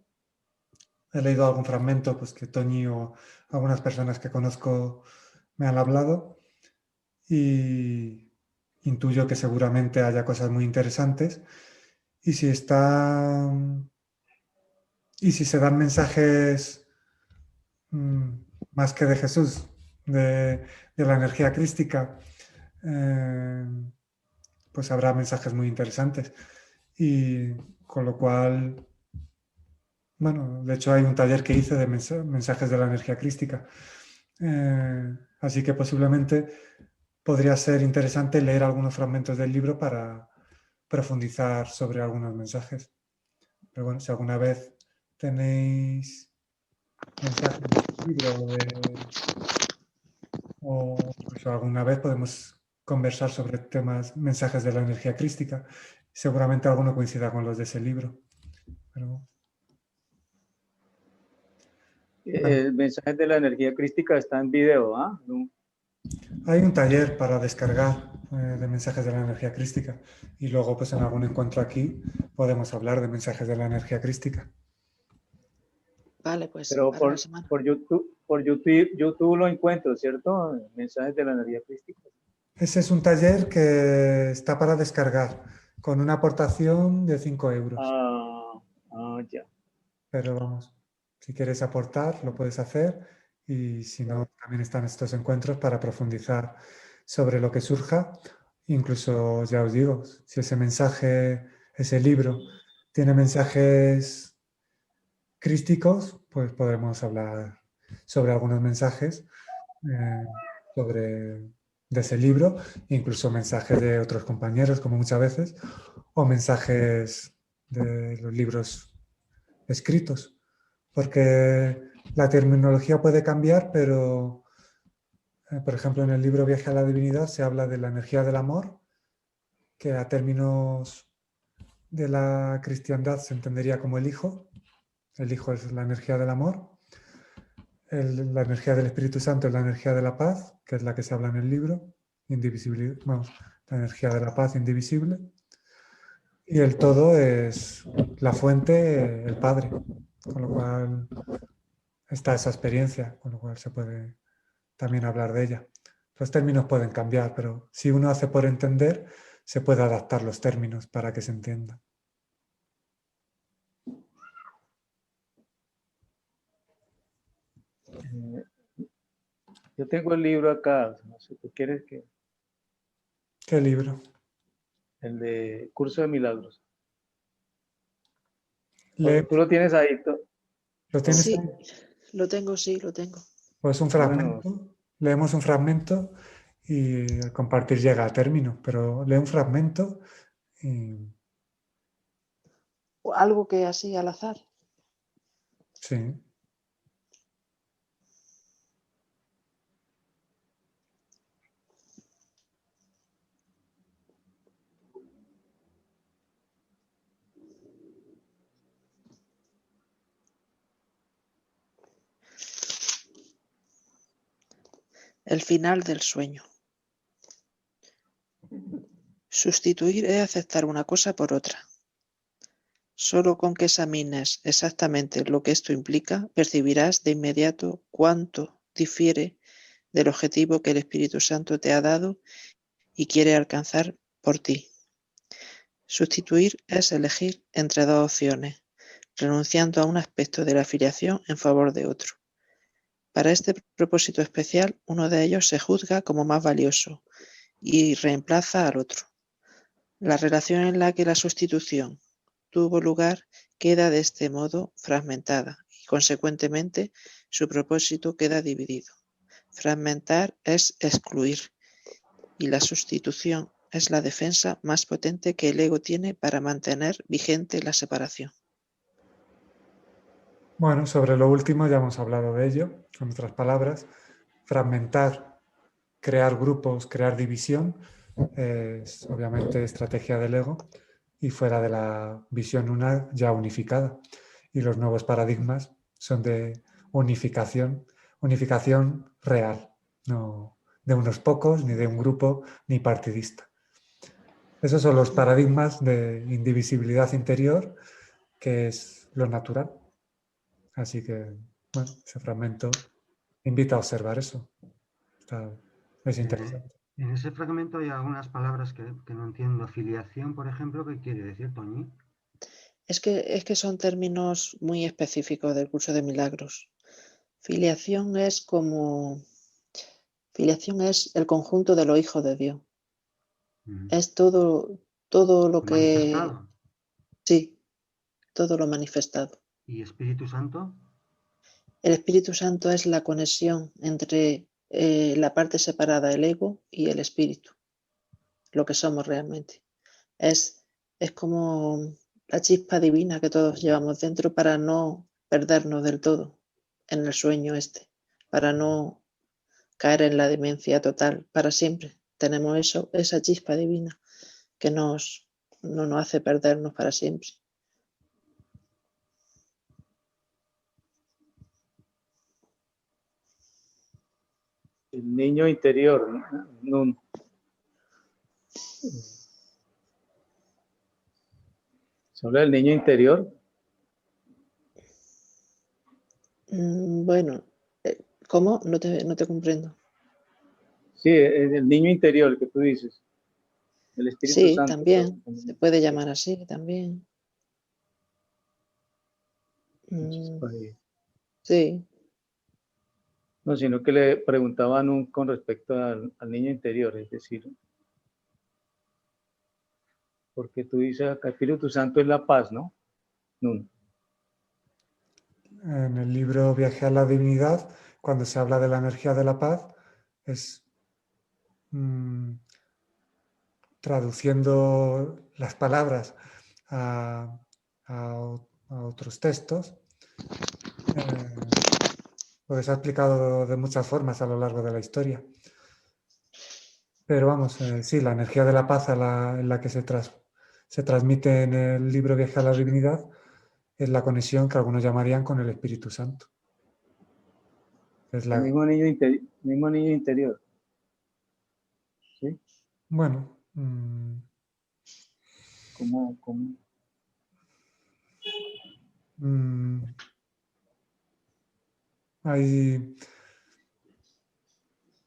He leído algún fragmento pues, que Toñi o algunas personas que conozco me han hablado y intuyo que seguramente haya cosas muy interesantes. Y si se dan mensajes más que de Jesús, de la energía crística, pues habrá mensajes muy interesantes. Y con lo cual bueno, de hecho hay un taller que hice de mensajes de la energía crística. Así que posiblemente podría ser interesante leer algunos fragmentos del libro para profundizar sobre algunos mensajes. Pero bueno, si alguna vez tenéis mensajes del libro o incluso alguna vez podemos conversar sobre temas, mensajes de la energía crística. Seguramente alguno coincida con los de ese libro. Pero, bueno, El mensaje de la energía crística está en video, ¿ah? No. hay un taller para descargar de mensajes de la energía crística y luego pues en algún encuentro aquí podemos hablar de mensajes de la energía crística. Vale, pues Pero para la semana. por YouTube lo encuentro, ¿cierto? Mensajes de la energía crística. Ese es un taller que está para descargar con una aportación de 5 euros. Ya. Pero vamos, si quieres aportar, lo puedes hacer y si no, también están estos encuentros para profundizar sobre lo que surja. Incluso, ya os digo, si ese mensaje, ese libro, tiene mensajes crísticos, pues podremos hablar sobre algunos mensajes sobre, de ese libro, incluso mensajes de otros compañeros, como muchas veces, o mensajes de los libros escritos, porque la terminología puede cambiar, pero, por ejemplo, en el libro Viaje a la Divinidad se habla de la energía del amor, que a términos de la cristiandad se entendería como el Hijo es la energía del amor, la energía del Espíritu Santo es la energía de la paz, que es la que se habla en el libro, indivisible, vamos, la energía de la paz indivisible, y el todo es la fuente, el Padre, con lo cual está esa experiencia, con lo cual se puede también hablar de ella. Los términos pueden cambiar, pero si uno hace por entender, se puede adaptar los términos para que se entienda. Yo tengo el libro acá, no sé, ¿tú quieres que? ¿Qué libro? El de Curso de Milagros. ¿Lo ¿Tú lo tienes ahí? tienes Sí, ahí? sí, lo tengo. Pues un Bueno, fragmento, leemos un fragmento y el compartir llega a término, pero lee un fragmento y O algo que así al azar. sí. El final del sueño. Sustituir es aceptar una cosa por otra. Solo con que examines exactamente lo que esto implica, percibirás de inmediato cuánto difiere del objetivo que el Espíritu Santo te ha dado y quiere alcanzar por ti. Sustituir es elegir entre dos opciones, renunciando a un aspecto de la afiliación en favor de otro. Para este propósito especial, uno de ellos se juzga como más valioso y reemplaza al otro. La relación en la que la sustitución tuvo lugar queda de este modo fragmentada y, consecuentemente, su propósito queda dividido. Fragmentar es excluir y la sustitución es la defensa más potente que el ego tiene para mantener vigente la separación. Bueno, sobre lo último ya hemos hablado de ello, con otras palabras. Fragmentar, crear grupos, crear división, es obviamente estrategia del ego y fuera de la visión una ya unificada. Y los nuevos paradigmas son de unificación real, no de unos pocos, ni de un grupo, ni partidista. Esos son los paradigmas de indivisibilidad interior, que es lo natural. Así que, bueno, ese fragmento invita a observar eso. Es interesante. En ese fragmento hay algunas palabras que no entiendo. Filiación, por ejemplo, ¿qué quiere decir, Toñi? Es que son términos muy específicos del curso de milagros. Filiación es el conjunto de los hijos de Dios. Es todo lo que... Manifestado. Sí, todo lo manifestado. ¿Y Espíritu Santo? El Espíritu Santo es la conexión entre la parte separada del ego y el espíritu, lo que somos realmente. Es como la chispa divina que todos llevamos dentro para no perdernos del todo en el sueño este, para no caer en la demencia total para siempre. Tenemos eso, esa chispa divina que no nos hace perdernos para siempre. El niño interior, ¿no? No. ¿Se habla del niño interior? Bueno, ¿cómo? No te comprendo. Sí, el niño interior que tú dices. El Espíritu Sí, Santo. también. Se puede llamar así también. Sí. No, sino que le preguntaban con respecto al niño interior, es decir, porque tú dices acá, Espíritu Santo es la paz, ¿no? No. En el libro Viaje a la Divinidad, cuando se habla de la energía de la paz, es traduciendo las palabras a otros textos, porque se ha explicado de muchas formas a lo largo de la historia. Pero vamos, sí, la energía de la paz en la que se transmite en el libro Viaje a la Divinidad es la conexión que algunos llamarían con el Espíritu Santo. Es El mismo niño interior. ¿Sí? Bueno. ¿Cómo? Ahí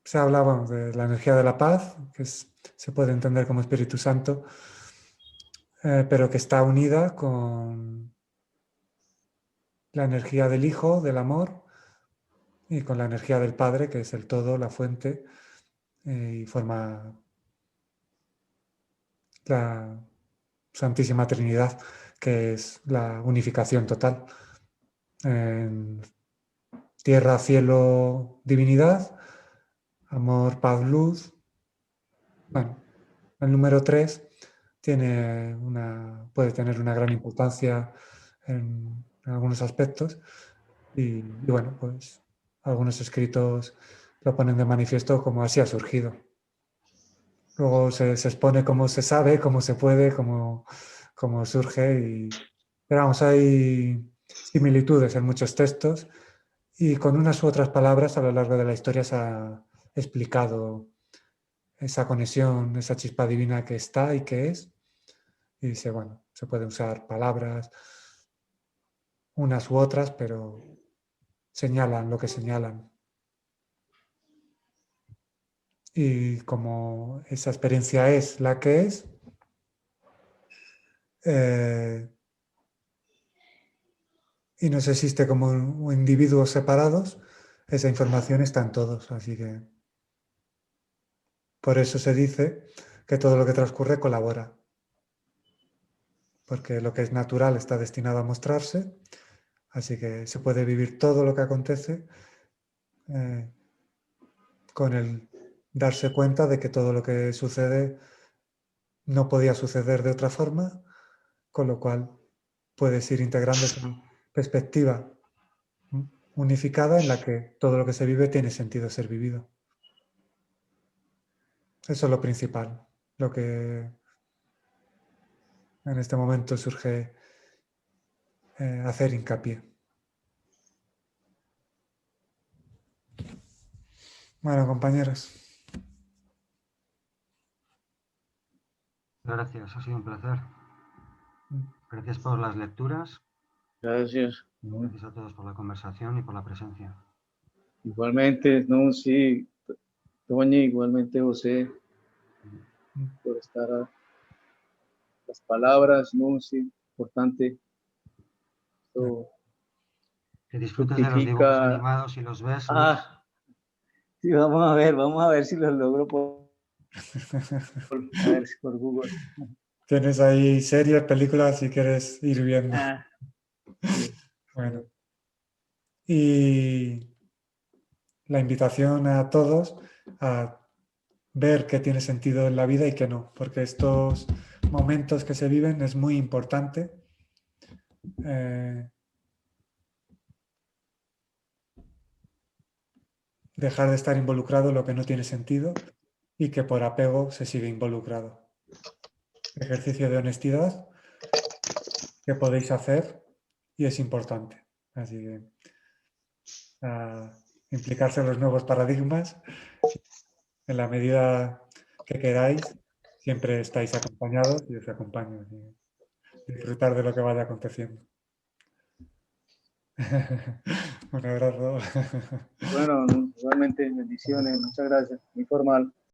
se hablaba de la energía de la paz, que se puede entender como Espíritu Santo, pero que está unida con la energía del Hijo, del amor, y con la energía del Padre, que es el todo, la fuente, y forma la Santísima Trinidad, que es la unificación total. En tierra, cielo, divinidad, amor, paz, luz. Bueno, el número 3 puede tener una gran importancia en algunos aspectos y bueno, pues algunos escritos lo ponen de manifiesto como así ha surgido. Luego se expone cómo se sabe, cómo se puede, cómo surge. Pero vamos, hay similitudes en muchos textos y con unas u otras palabras a lo largo de la historia se ha explicado esa conexión, esa chispa divina que está y que es. Y dice, bueno, se pueden usar palabras, unas u otras, pero señalan lo que señalan. Y como esa experiencia es la que es, y no se existe como individuos separados, esa información está en todos. Así que por eso se dice que todo lo que transcurre colabora. Porque lo que es natural está destinado a mostrarse, así que se puede vivir todo lo que acontece con el darse cuenta de que todo lo que sucede no podía suceder de otra forma, con lo cual puedes ir integrando esa perspectiva unificada en la que todo lo que se vive tiene sentido ser vivido. Eso es lo principal, lo que en este momento surge hacer hincapié. Bueno, compañeros. Gracias, ha sido un placer. Gracias por las lecturas. Gracias. Gracias a todos por la conversación y por la presencia. Igualmente, no, sí, Toña, igualmente José, por estar las palabras, no, sí, importante. Esto Que disfrutes de los dibujos animados y los besos. Sí, vamos a ver si los logro por Google. Tienes ahí series, películas, si quieres ir viendo. Sí. Bueno, y la invitación a todos a ver qué tiene sentido en la vida y qué no, porque estos momentos que se viven es muy importante dejar de estar involucrado en lo que no tiene sentido y que por apego se sigue involucrado. Ejercicio de honestidad que podéis hacer y es importante. Así que implicarse en los nuevos paradigmas en la medida que queráis, siempre estáis acompañados y os acompaño. Así que disfrutar de lo que vaya aconteciendo. Un abrazo. Bueno, igualmente, bendiciones, muchas gracias, muy formal.